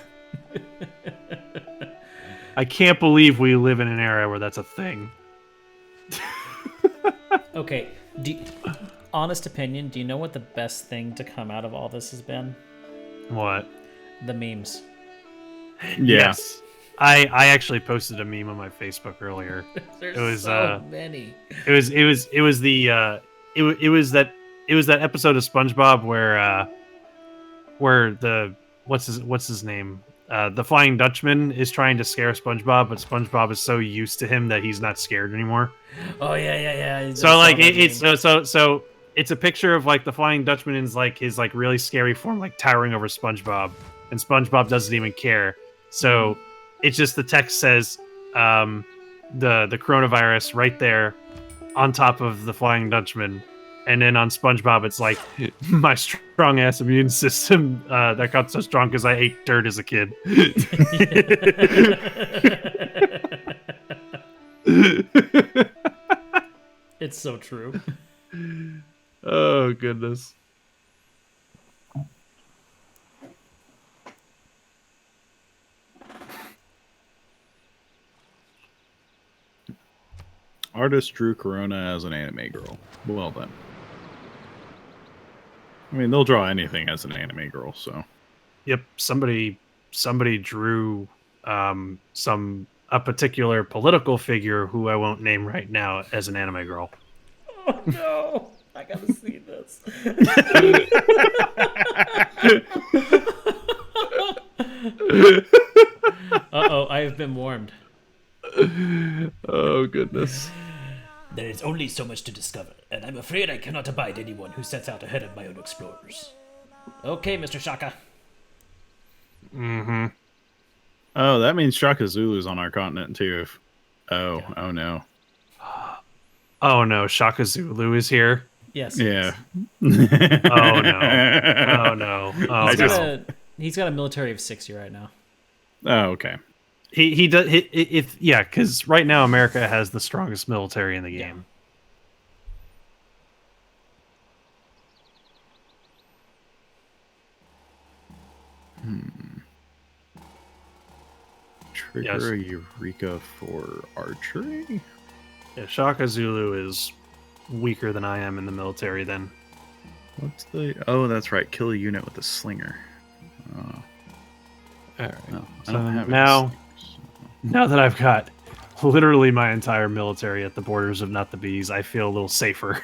I can't believe we live in an era where that's a thing. Okay, honest opinion, do you know what the best thing to come out of all this has been? What? The memes. Yeah. Yes. I actually posted a meme on my Facebook earlier. There's so many. It was that episode of SpongeBob where the what's his name? The Flying Dutchman is trying to scare SpongeBob, but SpongeBob is so used to him that he's not scared anymore. Oh yeah. So like it's a picture of like the Flying Dutchman in like his like really scary form, like towering over SpongeBob, and SpongeBob doesn't even care. So it's just the text says the coronavirus right there on top of the Flying Dutchman. And then on SpongeBob, it's like, my strong-ass immune system that got so strong because I ate dirt as a kid. It's so true. Oh, goodness. Artist drew Corona as an anime girl. Well done. I mean, they'll draw anything as an anime girl, so. Yep, somebody drew a particular political figure who I won't name right now as an anime girl. Oh no, I gotta see this. Uh-oh, I have been warned. Oh goodness. There is only so much to discover, and I'm afraid I cannot abide anyone who sets out ahead of my own explorers. Okay, Mr. Shaka. Mm-hmm. Oh, that means Shaka Zulu's on our continent too. Oh no. Oh no, Shaka Zulu is here. Yes. Yeah. Oh no. Oh no. Oh He's no. got he's got a military of 60 right now. Oh, okay. He does because right now America has the strongest military in the game. Trigger a Eureka for archery? Yeah, Shaka Zulu is weaker than I am in the military then. What's the... Oh, that's right. Kill a unit with a slinger. Oh. Alright. No, I So don't have any now, slingers. now that I've got literally my entire military at the borders of Not the Bees, I feel a little safer.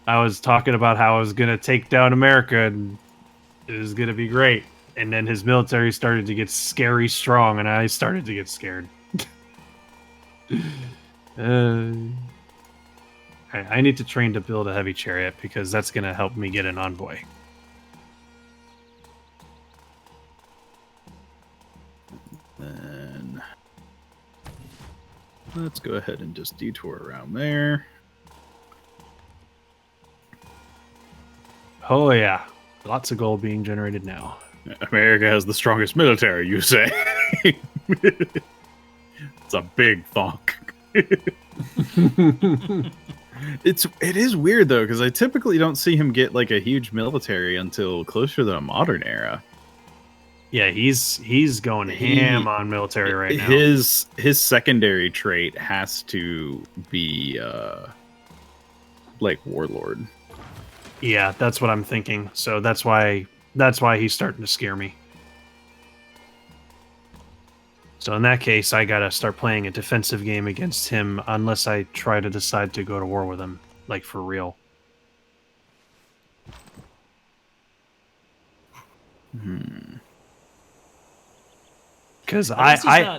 I was talking about how I was going to take down America and it was going to be great. And then his military started to get scary strong and I started to get scared. I need to train to build a heavy chariot because that's going to help me get an envoy. Then let's go ahead and just detour around there. Oh yeah, lots of gold being generated now. America has the strongest military, you say? It's a big thonk. It is weird though, because I typically don't see him get like a huge military until closer to the modern era. Yeah, he's going ham on military right now. His secondary trait has to be like warlord. Yeah, that's what I'm thinking. So that's why he's starting to scare me. So in that case, I gotta start playing a defensive game against him unless I try to decide to go to war with him, like for real. Because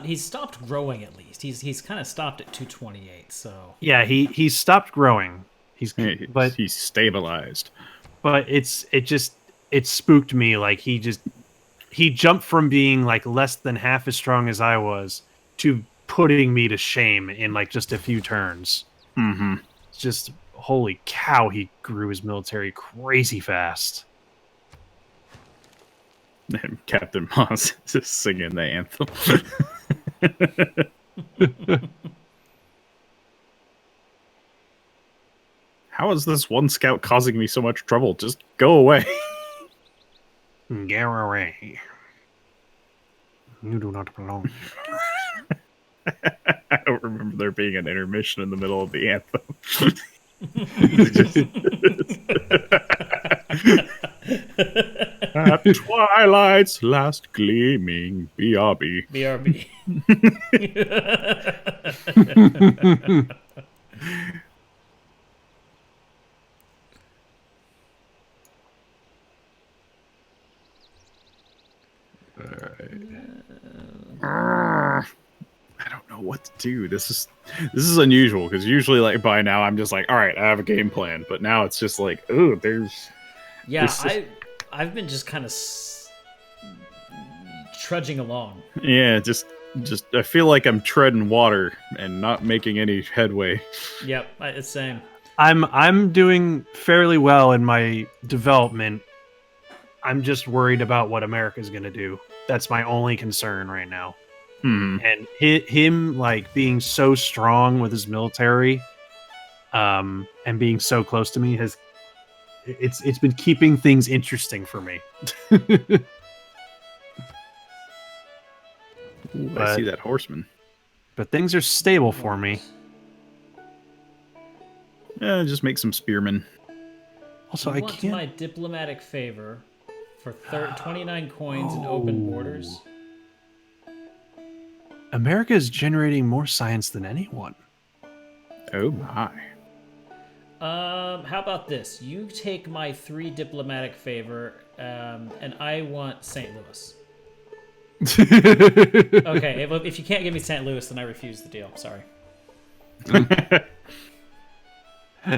He's stopped growing at least. He's kind of stopped at 228. So yeah, he's stopped growing. He's stabilized. But it spooked me. Like he jumped from being like less than half as strong as I was to putting me to shame in like just a few turns. Mm-hmm. It's just holy cow, he grew his military crazy fast. And Captain Moss is singing the anthem. How is this one scout causing me so much trouble? Just go away. Get away. You do not belong here. I don't remember there being an intermission in the middle of the anthem. At twilight's last gleaming, BRB. BRB. I don't know what to do. This is unusual because usually, like by now, I'm just like, all right, I have a game plan. But now it's just like, oh, there's. Yeah, I've been just kind of trudging along. Yeah, just I feel like I'm treading water and not making any headway. Yep, it's same. I'm doing fairly well in my development. I'm just worried about what America's going to do. That's my only concern right now. And him like being so strong with his military, and being so close to me it's been keeping things interesting for me. Ooh, I see that horseman. But things are stable for me. Yeah, just make some spearmen. Also, I I want can't. my diplomatic favor for 29 coins and open borders. America is generating more science than anyone. Oh my. How about this? You take my 3 diplomatic favor, and I want St. Louis. Okay, if you can't give me St. Louis, then I refuse the deal. Sorry.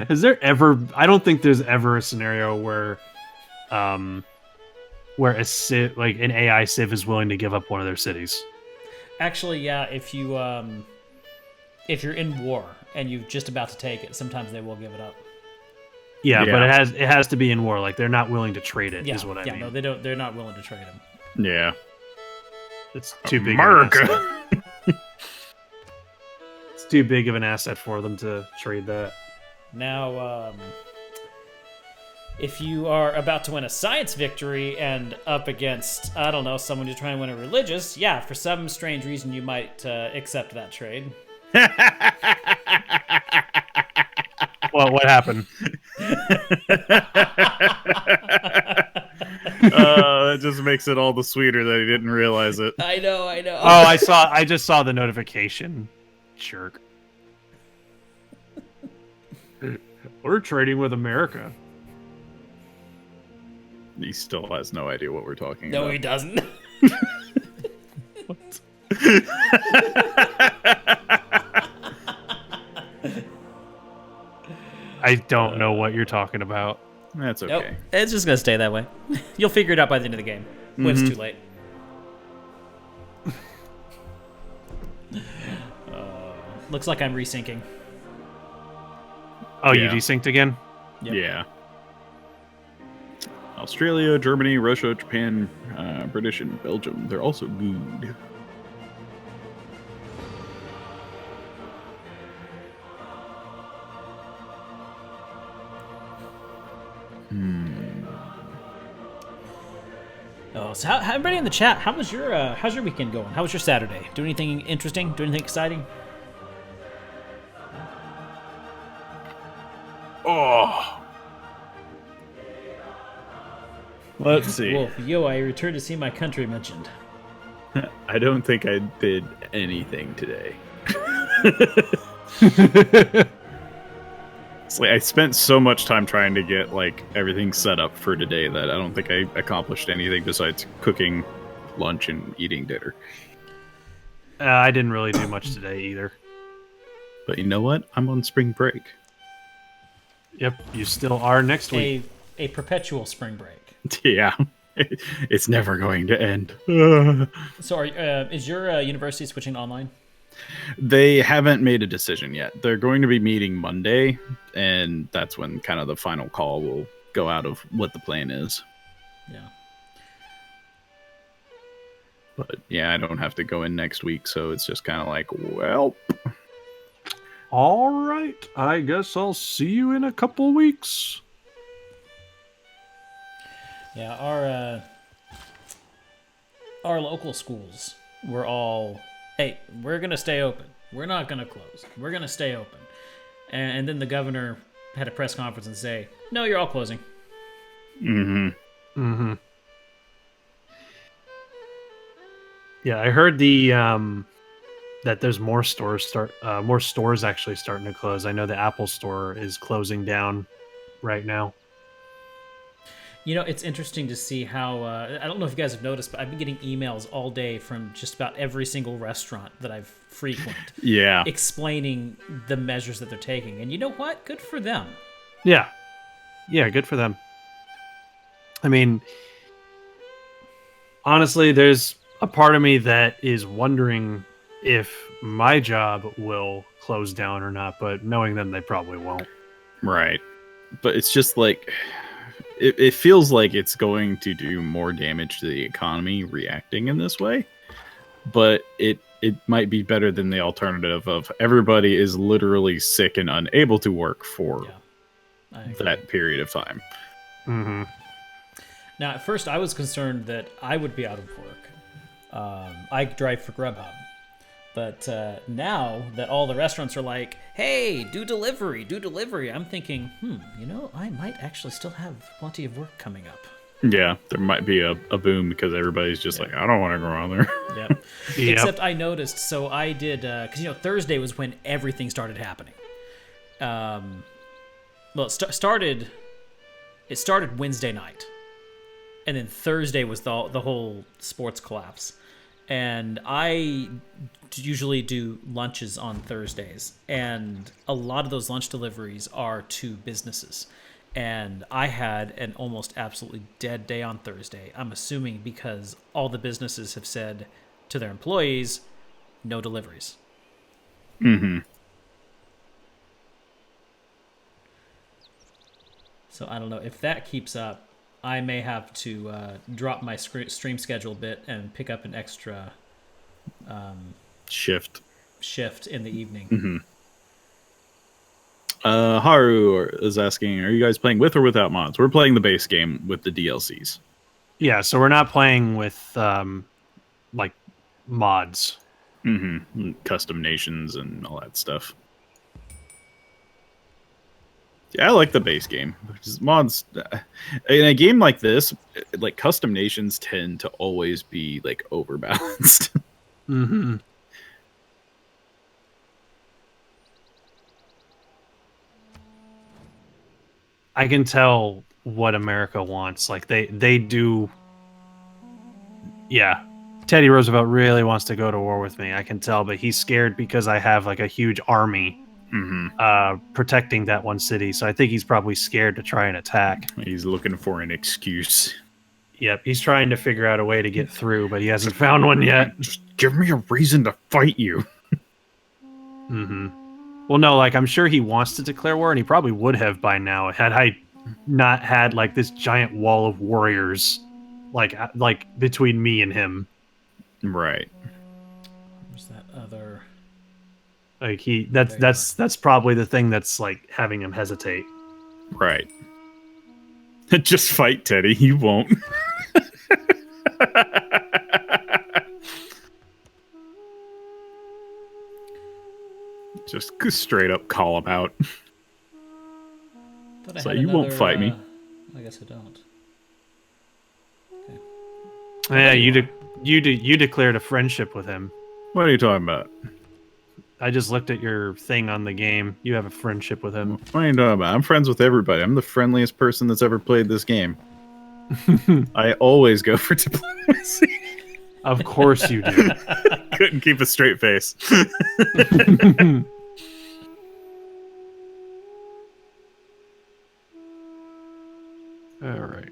Is there ever? I don't think there's ever a scenario where a civ, like an AI civ, is willing to give up one of their cities. Actually, yeah. If you're in war and you're just about to take it, sometimes they will give it up. Yeah, Yeah. but it has to be in war. Like they're not willing to trade it. Yeah, Is what I mean. no, they don't. They're not willing to trade them. Yeah. It's too big. Of an America. asset. It's too big of an asset for them to trade that. Now, if you are about to win a science victory and up against, I don't know, someone who's trying to win a religious, yeah, for some strange reason you might accept that trade. Well, what happened? That just makes it all the sweeter that he didn't realize it. I know. Oh, I just saw the notification. Jerk. We're trading with America. He still has no idea what we're talking No, about. he doesn't. I don't know what you're talking about. That's okay. Nope. It's just going to stay that way. You'll figure it out by the end of the game. When it's too late. Looks like I'm resyncing. Oh, Yeah. you desynced again? Yep. Yeah. Australia, Germany, Russia, Japan, British, and Belgium. They're also good. Oh, so how everybody in the chat? How's your weekend going? How was your Saturday? Do anything interesting? Do anything exciting? Oh. Let's see. Wolf, yo, I returned to see my country mentioned. I don't think I did anything today. It's like I spent so much time trying to get like everything set up for today that I don't think I accomplished anything besides cooking lunch and eating dinner. I didn't really do much today either. But you know what? I'm on spring break. Yep, you still are next week. A perpetual spring break. Yeah. It's never going to end. So, is your university switching to online? They haven't made a decision yet. They're going to be meeting Monday, and that's when kind of the final call will go out of what the plan is. Yeah. But yeah, I don't have to go in next week, so it's just kind of like, well, All right, I guess I'll see you in a couple weeks. Yeah, our local schools were all, hey, we're gonna stay open. We're not gonna close. We're gonna stay open. And then the governor had a press conference and say, no, you're all closing. Mm-hmm. Yeah, I heard that there's more stores actually starting to close. I know the Apple Store is closing down right now. You know, it's interesting to see how, I don't know if you guys have noticed, but I've been getting emails all day from just about every single restaurant that I've frequent yeah. explaining the measures that they're taking. And you know what? Good for them. Yeah, good for them. I mean, honestly, there's a part of me that is wondering if my job will close down or not, but knowing them, they probably won't. Right. But it's just like, it feels like it's going to do more damage to the economy reacting in this way. But it might be better than the alternative of everybody is literally sick and unable to work for I agree. that period of time. Mm-hmm. Now, at first, I was concerned that I would be out of work. I drive for Grubhub. But now that all the restaurants are like, hey, do delivery, I'm thinking, I might actually still have plenty of work coming up. Yeah, there might be a boom because everybody's just like, I don't want to go out there. Yep. Yep. Except I noticed, so I did, because, Thursday was when everything started happening. Well, it started Wednesday night. And then Thursday was the whole sports collapse. and I usually do lunches on Thursdays, and a lot of those lunch deliveries are to businesses. And I had an almost absolutely dead day on Thursday. I'm assuming because all the businesses have said to their employees, no deliveries. Mm-hmm. So I don't know if that keeps up. I may have to drop my stream schedule a bit and pick up an extra Shift. in the evening. Mm-hmm. Haru is asking, are you guys playing with or without mods? We're playing the base game with the DLCs. Yeah, so we're not playing with like mods. Mm-hmm. Custom nations and all that stuff. Yeah, I like the base game. Because mods in a game like this, like custom nations tend to always be like overbalanced. Mm-hmm. I can tell what America wants. Like they do. Yeah, Teddy Roosevelt really wants to go to war with me. I can tell, but he's scared because I have like a huge army protecting that one city. So I think he's probably scared to try and attack. He's looking for an excuse. Yep, he's trying to figure out a way to get through, but he hasn't found one yet. Just give me a reason to fight you. Mm-hmm. Well, no, like I'm sure he wants to declare war, and he probably would have by now had I not had like this giant wall of warriors, like between me and him. Right. Where's that other? Like that's probably the thing that's like having him hesitate. Right. Just fight, Teddy. You won't. Just straight up call him out. So you won't fight me. I guess I don't. Okay. Yeah, you declared a friendship with him. What are you talking about? I just looked at your thing on the game. You have a friendship with him. What are you talking about? I'm friends with everybody. I'm the friendliest person that's ever played this game. I always go for diplomacy. Of course you do. Couldn't keep a straight face. All right.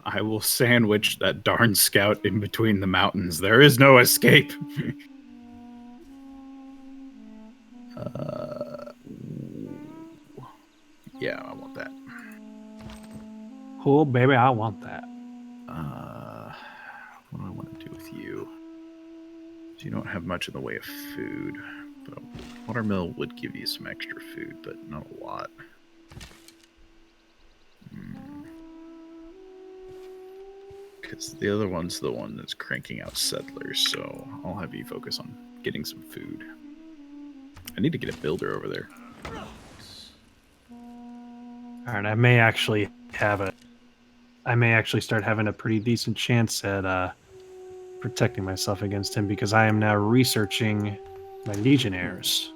I will sandwich that darn scout in between the mountains. There is no escape. Yeah, I want that. Cool, baby. I want that. What do I want to do with you? So you don't have much in the way of food. But a watermill would give you some extra food, but not a lot. Because the other one's the one that's cranking out settlers, so I'll have you focus on getting some food. I need to get a builder over there. All right, I may actually start having a pretty decent chance at protecting myself against him because I am now researching my legionnaires.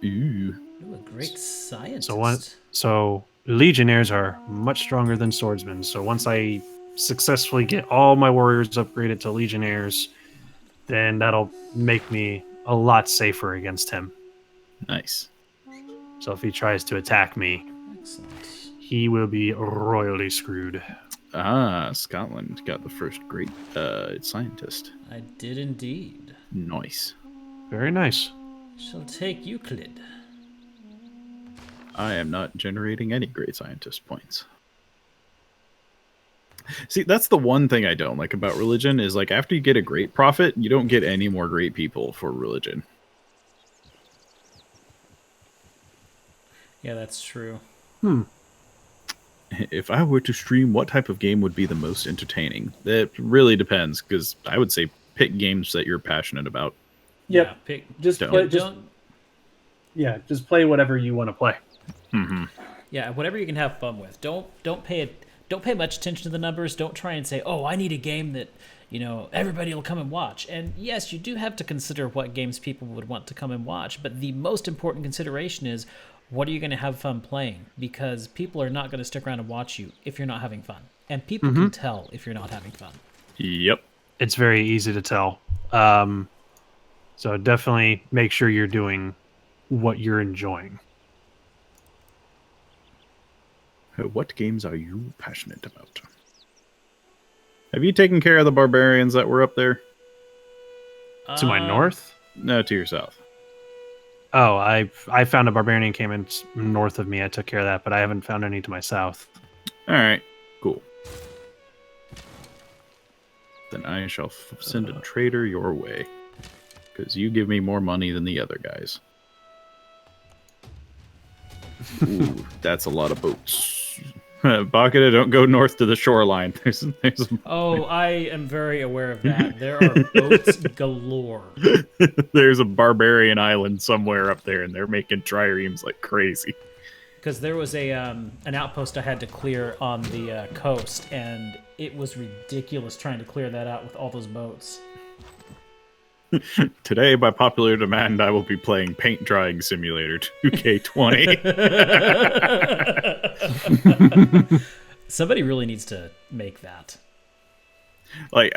Ooh. You're a great scientist. So legionnaires are much stronger than swordsmen. So once I successfully get all my warriors upgraded to legionnaires, then that'll make me a lot safer against him. Nice. So if he tries to attack me, Excellent. he will be royally screwed. Ah, Scotland got the first great scientist. I did indeed. Nice. Very nice. Shall take Euclid. I am not generating any great scientist points. See, that's the one thing I don't like about religion is like after you get a great prophet, you don't get any more great people for religion. Yeah, that's true. If I were to stream, what type of game would be the most entertaining? It really depends, because I would say pick games that you're passionate about. Yep. Yeah, pick. Just play whatever you want to play. Mm-hmm. Yeah, whatever you can have fun with. Don't pay much attention to the numbers. Don't try and say, "Oh, I need a game that, everybody will come and watch." And yes, you do have to consider what games people would want to come and watch, but the most important consideration is what are you going to have fun playing? Because people are not going to stick around and watch you if you're not having fun. And people can tell if you're not having fun. Yep. It's very easy to tell. So definitely make sure you're doing what you're enjoying. What games are you passionate about? Have you taken care of the barbarians that were up there? To my north? No, to your south. Oh, I found a barbarian came in north of me. I took care of that, but I haven't found any to my south. All right, cool. Then I shall send a trader your way, because you give me more money than the other guys. Ooh, that's a lot of boats. Bakata, don't go north to the shoreline. Oh, I am very aware of that. There are boats galore. There's a barbarian island somewhere up there, and they're making triremes like crazy. Because there was an outpost I had to clear on the coast, and it was ridiculous trying to clear that out with all those boats. Today, by popular demand, I will be playing Paint Drying Simulator 2K20. Somebody really needs to make that. Like,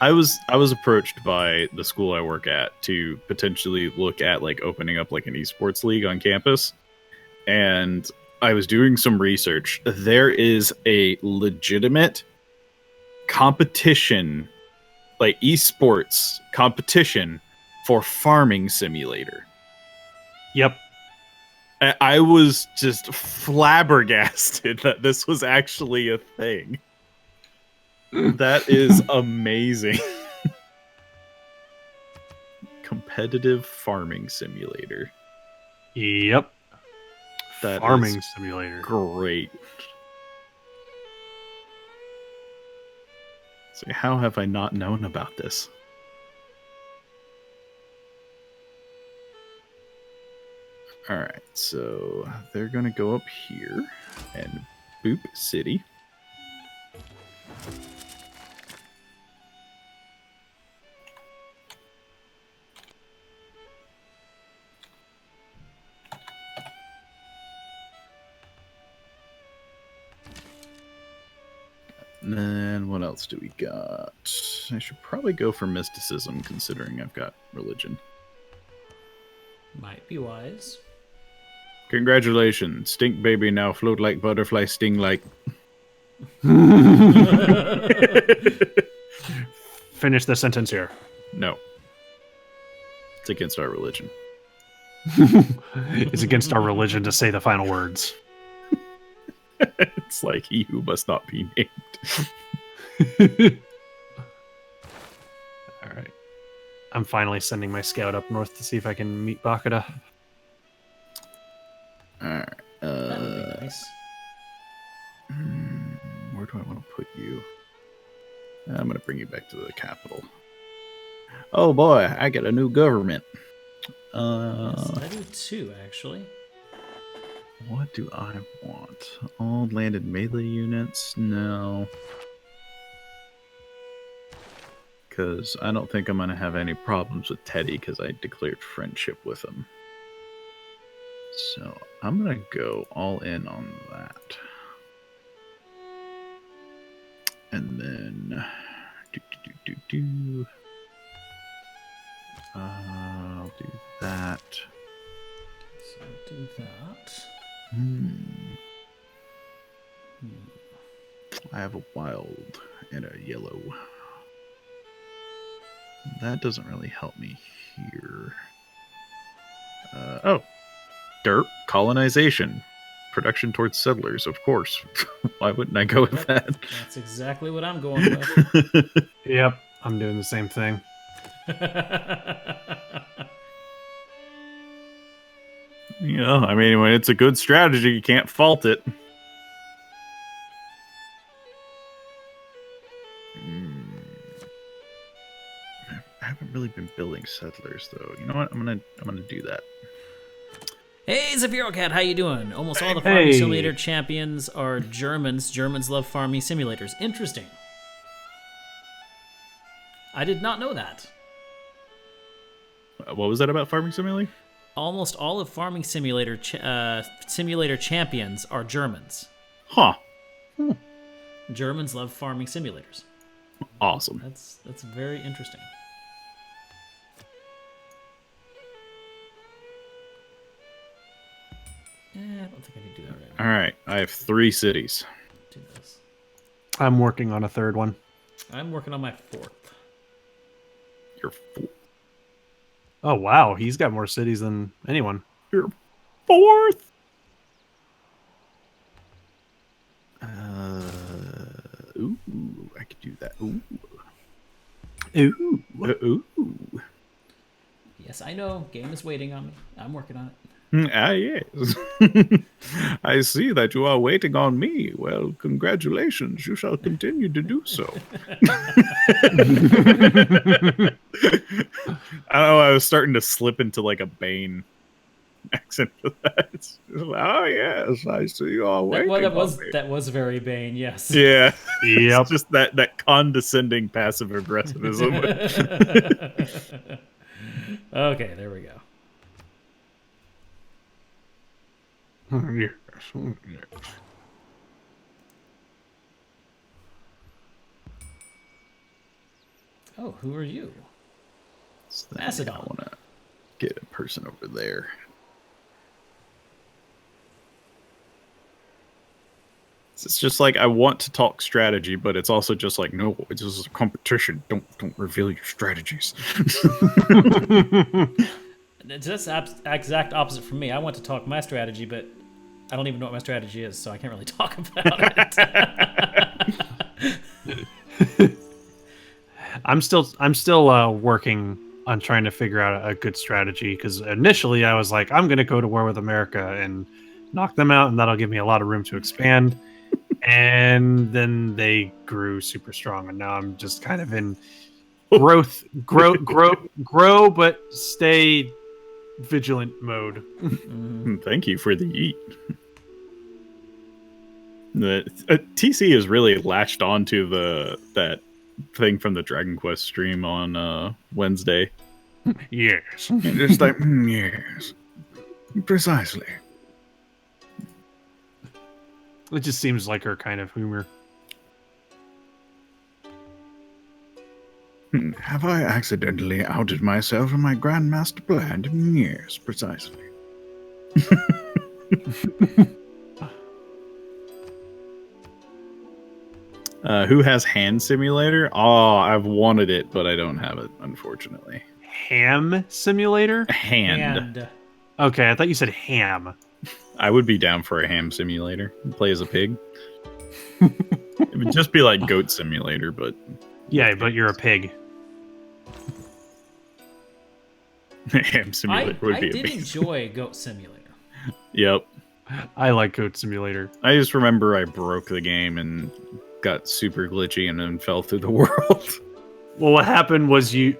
I was approached by the school I work at to potentially look at like opening up like an esports league on campus, and I was doing some research. There is a legitimate competition, like esports competition for Farming Simulator. Yep. I was just flabbergasted that this was actually a thing. That is amazing. Competitive Farming Simulator. Yep. That Farming is Simulator. great. So how have I not known about this? Alright, so they're gonna go up here and boop city. And then what else do we got? I should probably go for mysticism, considering I've got religion. Might be wise. Congratulations, stink baby now float like butterfly, sting like. Finish the sentence here. No. It's against our religion. It's against our religion to say the final words. It's like he who must not be named. All right. I'm finally sending my scout up north to see if I can meet Bakata. Alright. That would be nice. Where do I want to put you? I'm going to bring you back to the capital. Oh boy, I get a new government. Yes, I do too, actually. What do I want? All landed melee units? No. Because I don't think I'm going to have any problems with Teddy because I declared friendship with him. So I'm going to go all in on that. And then... I'll do that. So do that. I have a wild and a yellow. That doesn't really help me here. Oh, dirt colonization, production towards settlers. Of course, why wouldn't I go with that? That's exactly what I'm going with. Yep, I'm doing the same thing. You know, I mean, when it's a good strategy, you can't fault it. I haven't really been building settlers, though. You know what? I'm gonna do that. Hey, Zafiro Cat, how you doing? Almost all the Farming Simulator champions are Germans. Germans love farming simulators. Interesting. I did not know that. What was that about Farming Simulator? almost all of Farming Simulator simulator champions are Germans. Huh. Germans love farming simulators. Awesome. That's very interesting. I don't think I need to do that right now. All right. I have 3 cities. Do this. I'm working on a third one. I'm working on my 4th. You're 4. Oh wow, he's got more cities than anyone. You're 4th. Ooh, I could do that. Ooh. Ooh. Ooh. Yes, I know. Game is waiting on me. I'm working on it. Ah, yes. I see that you are waiting on me. Well, congratulations. You shall continue to do so. I don't know. I was starting to slip into like a Bane accent for that. It's just like, oh, yes. I see you are waiting on me. That was very Bane, yes. Yeah. Yep. It's just that condescending passive aggressivism. Okay, there we go. Yes. Oh, who are you? So then Macedon. I want to get a person over there. It's just like I want to talk strategy, but it's also just like, no, it's just a competition. Don't reveal your strategies. That's exact opposite from me. I want to talk my strategy, but I don't even know what my strategy is, so I can't really talk about it. I'm still working on trying to figure out a good strategy, because initially I was like, I'm going to go to war with America and knock them out, and that'll give me a lot of room to expand. And then they grew super strong, and now I'm just kind of in grow, but stay vigilant mode. Thank you for the eat. The TC has really latched onto that thing from the Dragon Quest stream on Wednesday. Yes. Just like, yes, precisely. It just seems like her kind of humor. Have I accidentally outed myself in my Grandmaster plan? Yes, precisely. Who has Hand Simulator? Oh, I've wanted it, but I don't have it, unfortunately. Ham Simulator? Hand. Okay, I thought you said ham. I would be down for a ham simulator. Play as a pig. It would just be like Goat Simulator, but... Yeah, but you're a pig. Ham Simulator would be I did amazing. enjoy Goat Simulator. Yep. I like Goat Simulator. I just remember I broke the game and got super glitchy and then fell through the world. Well, what happened was he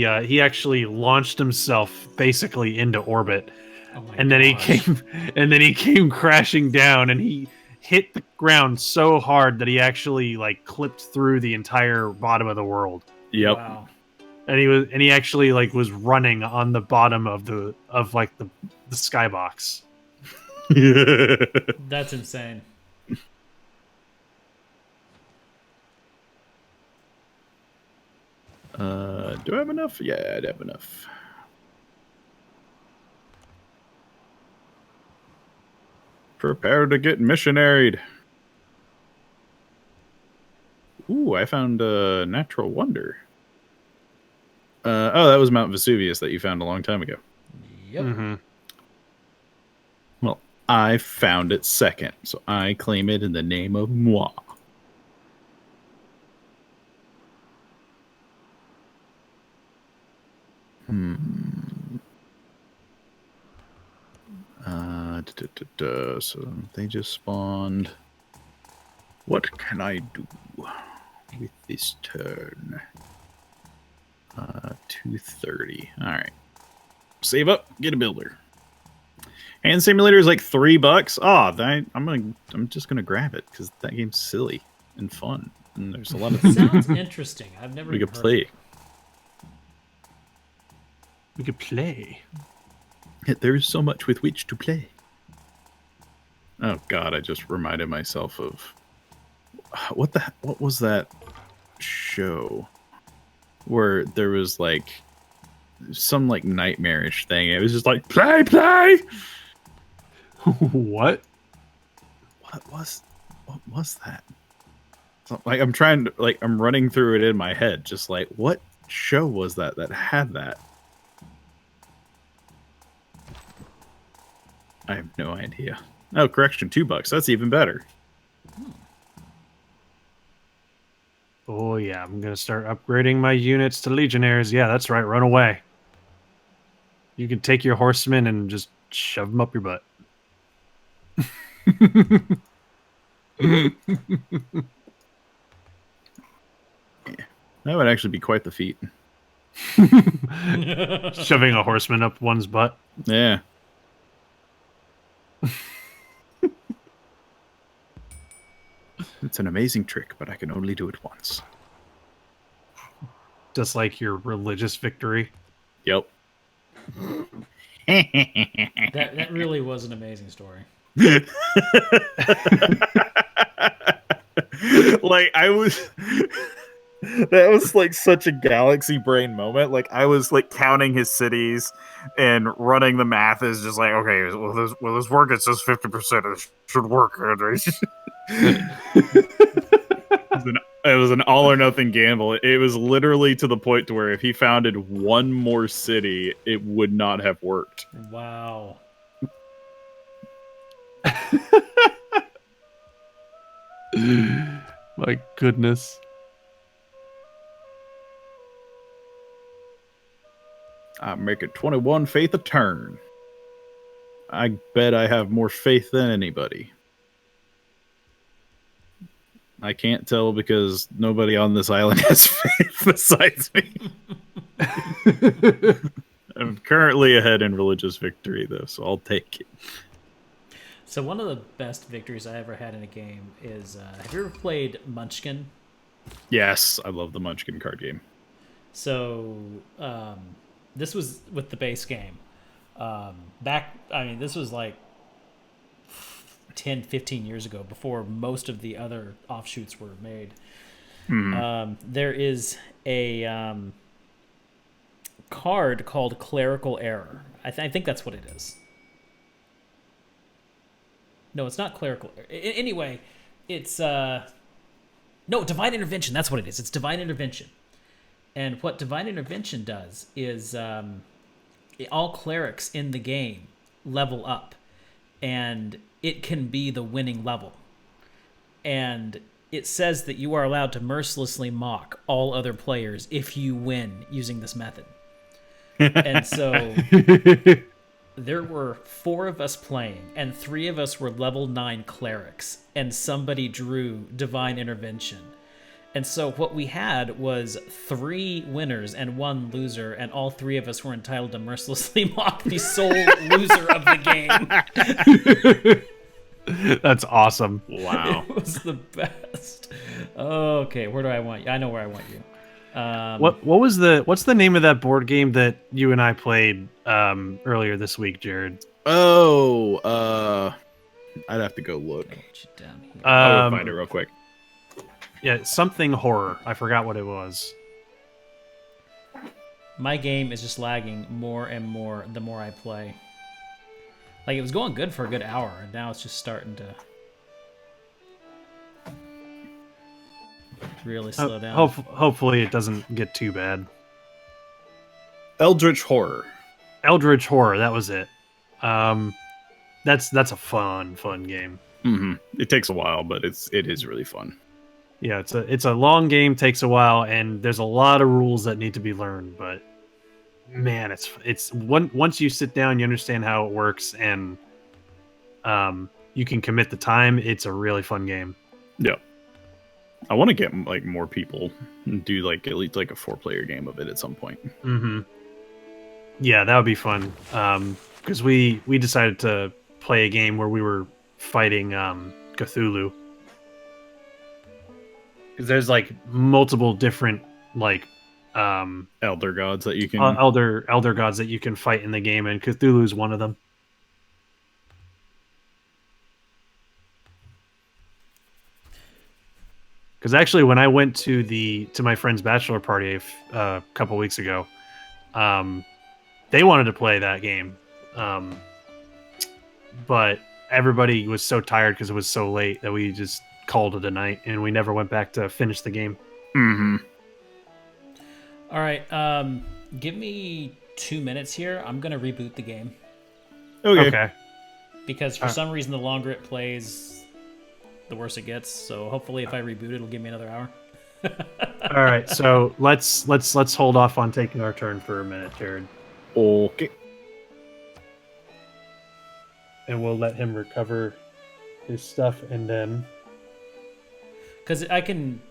actually launched himself basically into orbit. Oh my And then gosh. he came crashing down, and he hit the ground so hard that he actually like clipped through the entire bottom of the world. Yep. Wow. And he actually like was running on the bottom of the skybox. That's insane. Do I have enough? Yeah, I'd have enough. Prepare to get missionaried. Ooh, I found a natural wonder. Oh, that was Mount Vesuvius that you found a long time ago. Yep. Mm-hmm. Well, I found it second, so I claim it in the name of moi. So they just spawned. What can I do with this turn? 230. All right. Save up. Get a builder. Hand Simulator is like $3. I'm just gonna grab it because that game's silly and fun, and there's a lot of things Sounds interesting. I've never we even could heard play. of it. We could play. There's so much with which to play. Oh God, I just reminded myself of what was that show where there was like some like nightmarish thing. It was just like play. What? What was that? So, like I'm running through it in my head, just like what show was that had that? I have no idea. Oh, correction, $2. That's even better. Oh yeah, I'm gonna start upgrading my units to legionnaires. Yeah, that's right. Run away. You can take your horsemen and just shove them up your butt. That would actually be quite the feat. Shoving a horseman up one's butt. Yeah. It's an amazing trick, but I can only do it once. Just like your religious victory. Yep. That really was an amazing story. Like I was that was like such a galaxy brain moment. Like I was like counting his cities and running the math is just like, okay, will this work? It says 50%. It should work. It was an all or nothing gamble. It was literally to the point to where if he founded one more city, it would not have worked. Wow. My goodness. I'm making 21 faith a turn. I bet I have more faith than anybody. I can't tell because nobody on this island has faith besides me. I'm currently ahead in religious victory, though, so I'll take it. So one of the best victories I ever had in a game is, have you ever played Munchkin? Yes, I love the Munchkin card game. So this was with the base game. This was like 10, 15 years ago, before most of the other offshoots were made. There is a card called Clerical Error. I think that's what it is. No, it's not Clerical Error. Anyway, it's... no, Divine Intervention. That's what it is. It's Divine Intervention. And what Divine Intervention does is all clerics in the game level up. And it can be the winning level. And it says that you are allowed to mercilessly mock all other players if you win using this method. And so there were 4 of us playing, and 3 of us were level 9 clerics, and somebody drew Divine Intervention. And so what we had was 3 winners and 1 loser, and all 3 of us were entitled to mercilessly mock the sole loser of the game. That's awesome. Wow. It was the best. Okay, where do I want you? I know where I want you. What's the name of that board game that you and I played earlier this week, Jared? Oh, I'd have to go look. Down here. I'll go find it real quick. Yeah, something horror. I forgot what it was. My game is just lagging more and more the more I play. Like, it was going good for a good hour, and now it's just starting to really slow down. Hopefully it doesn't get too bad. Eldritch Horror. Eldritch Horror, that was it. That's a fun game. Mm-hmm. It takes a while, but it is really fun. Yeah, it's a long game, takes a while, and there's a lot of rules that need to be learned. But man, it's once you sit down, you understand how it works, and you can commit the time. It's a really fun game. Yeah, I want to get like more people and do like at least like a 4-player game of it at some point. Mm-hmm. Yeah, that would be fun. Because we decided to play a game where we were fighting Cthulhu. Because there's like multiple different like Elder gods that you can. elder gods that you can fight in the game, and Cthulhu's one of them. Because actually, when I went to my friend's bachelor party a couple weeks ago, they wanted to play that game, but everybody was so tired because it was so late that we just called it a night, and we never went back to finish the game. Mm-hmm. All right, give me 2 minutes here. I'm gonna reboot the game Okay. because for some reason the longer it plays, the worse it gets. So hopefully, if I reboot, it'll give me another hour. All right. So let's hold off on taking our turn for a minute, Jared, Okay. and we'll let him recover his stuff, and then. Because I can.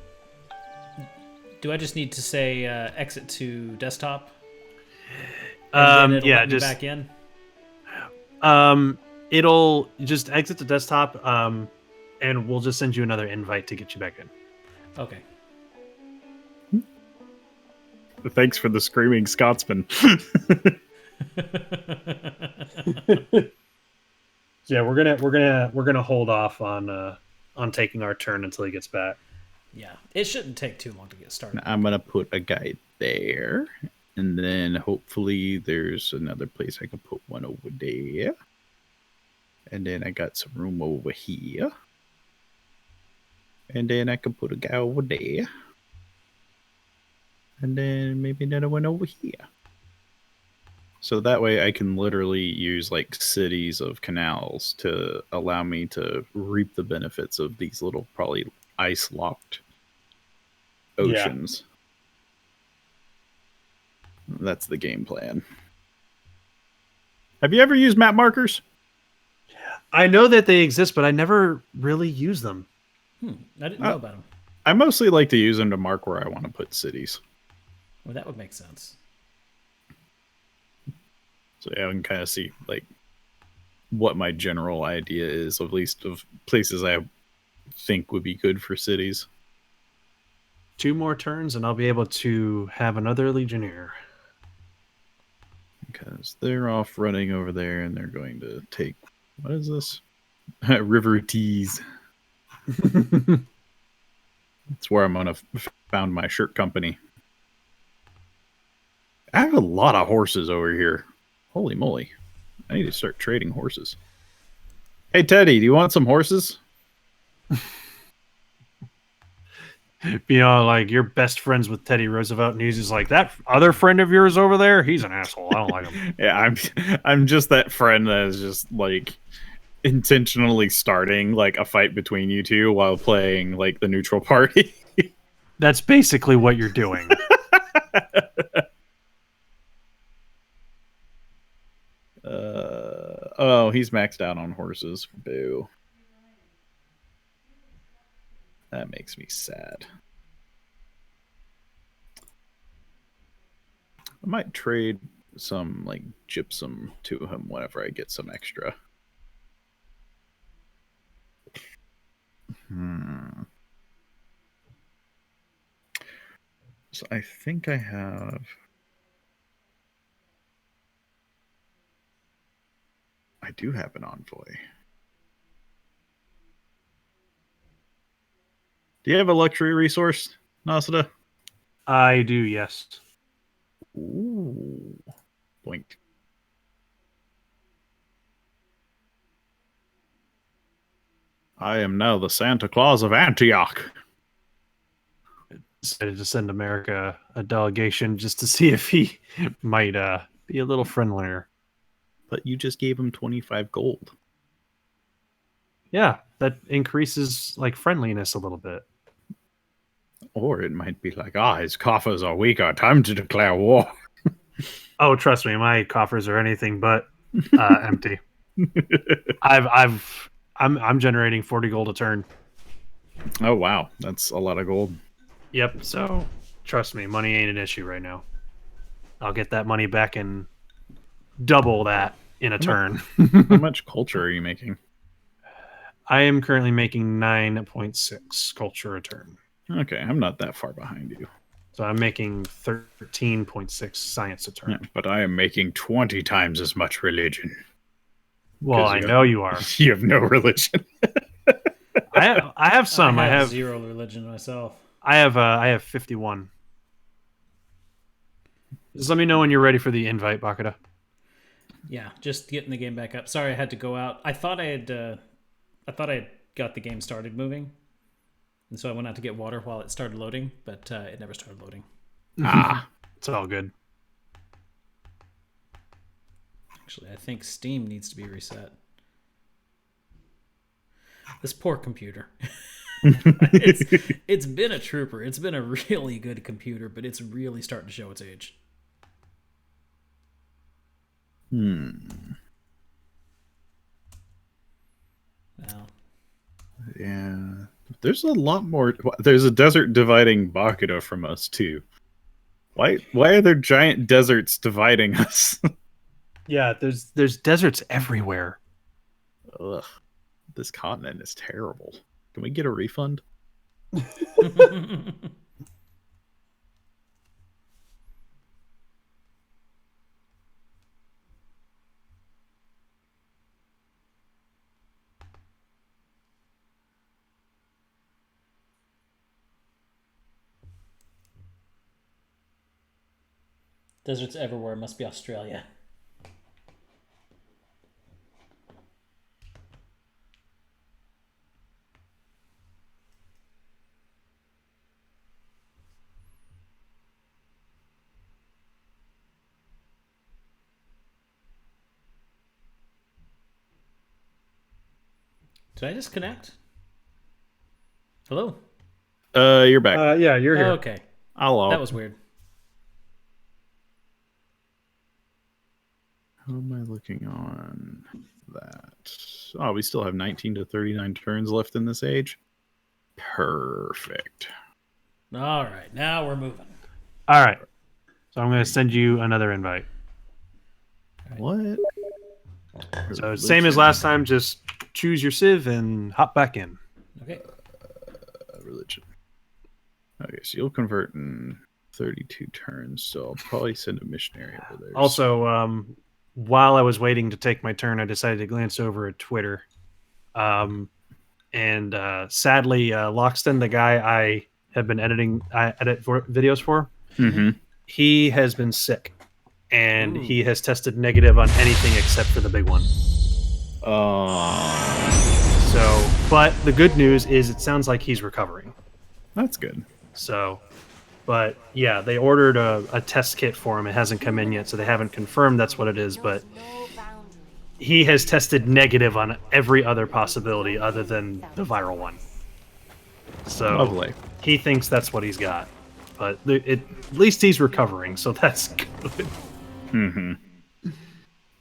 Do I just need to say exit to desktop? And then it'll let me back in. It'll just exit the desktop, and we'll just send you another invite to get you back in. Okay. Thanks for the screaming Scotsman. Yeah, we're gonna hold off on taking our turn until he gets back. Yeah, it shouldn't take too long to get started. I'm gonna put a guy there, and then hopefully there's another place I can put one over there, and then I got some room over here, and then I can put a guy over there, and then maybe another one over here. So that way I can literally use like cities of canals to allow me to reap the benefits of these little probably ice locked oceans. Yeah. That's the game plan. Have you ever used map markers? I know that they exist, but I never really use them. I didn't know about them. I mostly like to use them to mark where I want to put cities. Well, that would make sense. So yeah, I can kind of see like what my general idea is, at least of places I think would be good for cities. 2 more turns, and I'll be able to have another Legionnaire. Because they're off running over there, and they're going to take, what is this? River Tees. That's where I'm gonna found my shirt company. I have a lot of horses over here. Holy moly. I need to start trading horses. Hey, Teddy, do you want some horses? You know, like you're best friends with Teddy Roosevelt, and he's just like, that other friend of yours over there, he's an asshole. I don't like him. Yeah, I'm just that friend that is just like intentionally starting like a fight between you two while playing like the neutral party. That's basically what you're doing. Oh, he's maxed out on horses. Boo. That makes me sad. I might trade some like gypsum to him whenever I get some extra. So I think I have. I do have an envoy. Do you have a luxury resource, Nasada? I do, yes. Ooh. Boink. I am now the Santa Claus of Antioch. Decided to send America a delegation just to see if he might be a little friendlier. But you just gave him 25 gold. Yeah, that increases like friendliness a little bit. Or it might be like, his coffers are weaker. Time to declare war. Oh, trust me, my coffers are anything but empty. I'm generating 40 gold a turn. Oh wow, that's a lot of gold. Yep. So trust me, money ain't an issue right now. I'll get that money back and double that in a turn. How much culture are you making? I am currently making 9.6 culture a turn. Okay, I'm not that far behind you. So I'm making 13.6 science a turn. Yeah, but I am making 20 times as much religion. Well, 'Cause I you know you are. You have no religion. I have some. I have 0 religion myself. I have 51. Just let me know when you're ready for the invite, Bakata. Yeah, just getting the game back up. Sorry, I had to go out. I thought I had got the game started moving, and so I went out to get water while it started loading, but it never started loading. It's all good. Actually, I think Steam needs to be reset. This poor computer. It's been a trooper. It's been a really good computer, but it's really starting to show its age. Well, Yeah. There's a lot more. There's a desert dividing Bakuda from us, too. Why are there giant deserts dividing us? Yeah, there's deserts everywhere. Ugh. This continent is terrible. Can we get a refund? deserts everywhere. Must be Australia. Did I disconnect? Hello? You're back. Yeah, you're here. Oh, okay. Hello. That was weird. How am I looking on that? Oh, we still have 19 to 39 turns left in this age. Perfect. All right, now we're moving. All right. So I'm going to send you another invite. What? So same as last time, just choose your civ and hop back in. Okay. Religion. Okay, so you'll convert in 32 turns, so I'll probably send a missionary over there. Also, while I was waiting to take my turn, I decided to glance over at Twitter. And sadly, Lockston, the guy I have been edit videos for, he has been sick. And he has tested negative on anything except for the big one. So, but the good news is it sounds like he's recovering. That's good. So, but yeah, they ordered a test kit for him. It hasn't come in yet, so they haven't confirmed that's what it is. But he has tested negative on every other possibility other than the viral one. So Lovely. he thinks that's what he's got. But at least he's recovering, so that's good.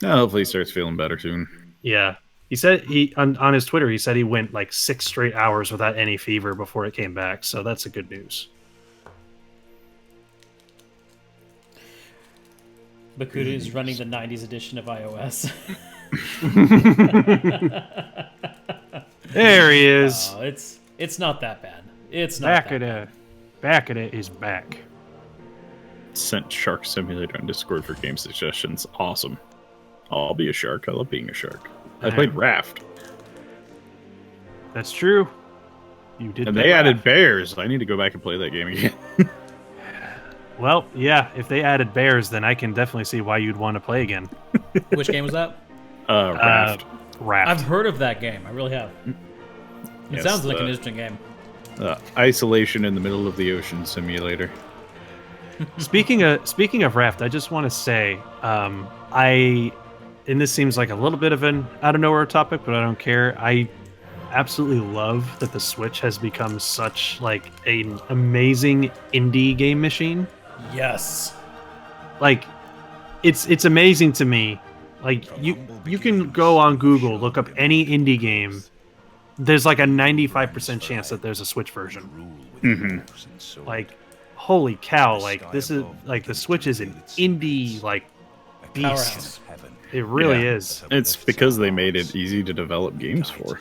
Hopefully he starts feeling better soon. Yeah. He said on his Twitter, he said he went like 6 straight hours without any fever before it came back. So that's a good news. Bakuda is running the 90s edition of iOS. There he is. Oh, it's not that bad. It's not that bad. Bakata is back. Sent Shark Simulator on Discord for game suggestions. Awesome. I'll be a shark. I love being a shark. I played Raft. That's true. You did. And they added bears. I need to go back and play that game again. Well, yeah, if they added bears, then I can definitely see why you'd want to play again. Which game was that? Raft. Raft. I've heard of that game. I really have. It Yes, sounds like an interesting game. Isolation in the middle of the ocean simulator. Speaking of Raft, I just want to say, and this seems like a little bit of an out of nowhere topic, but I don't care. I absolutely love that the Switch has become such like an amazing indie game machine. Yes. Like, it's amazing to me. Like you can go on Google, look up any indie game. There's like a 95% chance that there's a Switch version. Mm-hmm. Like, holy cow! Like this is like the Switch is an indie like beast. It really is. It's because they made it easy to develop games for.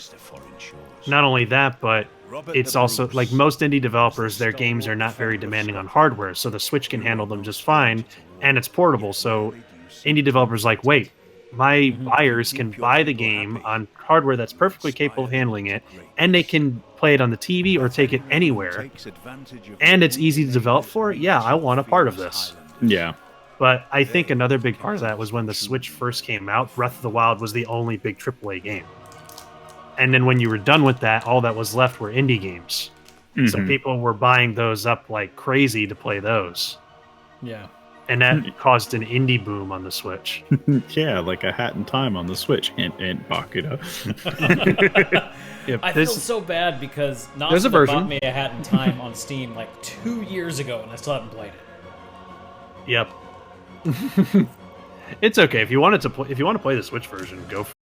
Not only that, but it's also like most indie developers, their games are not very demanding on hardware, so the Switch can handle them just fine, and it's portable. So indie developers like, wait, my buyers can buy the game on hardware that's perfectly capable of handling it, and they can play it on the TV or take it anywhere, and it's easy to develop for. Yeah, I want a part of this. Yeah. But I think another big part of that was when the Switch first came out, Breath of the Wild was the only big AAA game. And then when you were done with that, all that was left were indie games. So people were buying those up like crazy to play those. Yeah. And that caused an indie boom on the Switch. Yeah, like A Hat in Time on the Switch. Hint, hint, Bakuda. I feel so bad because there's a Nasa version. bought me A Hat in Time on Steam like 2 years ago, and I still haven't played it. Yep. It's okay if you want to play the Switch version. Go for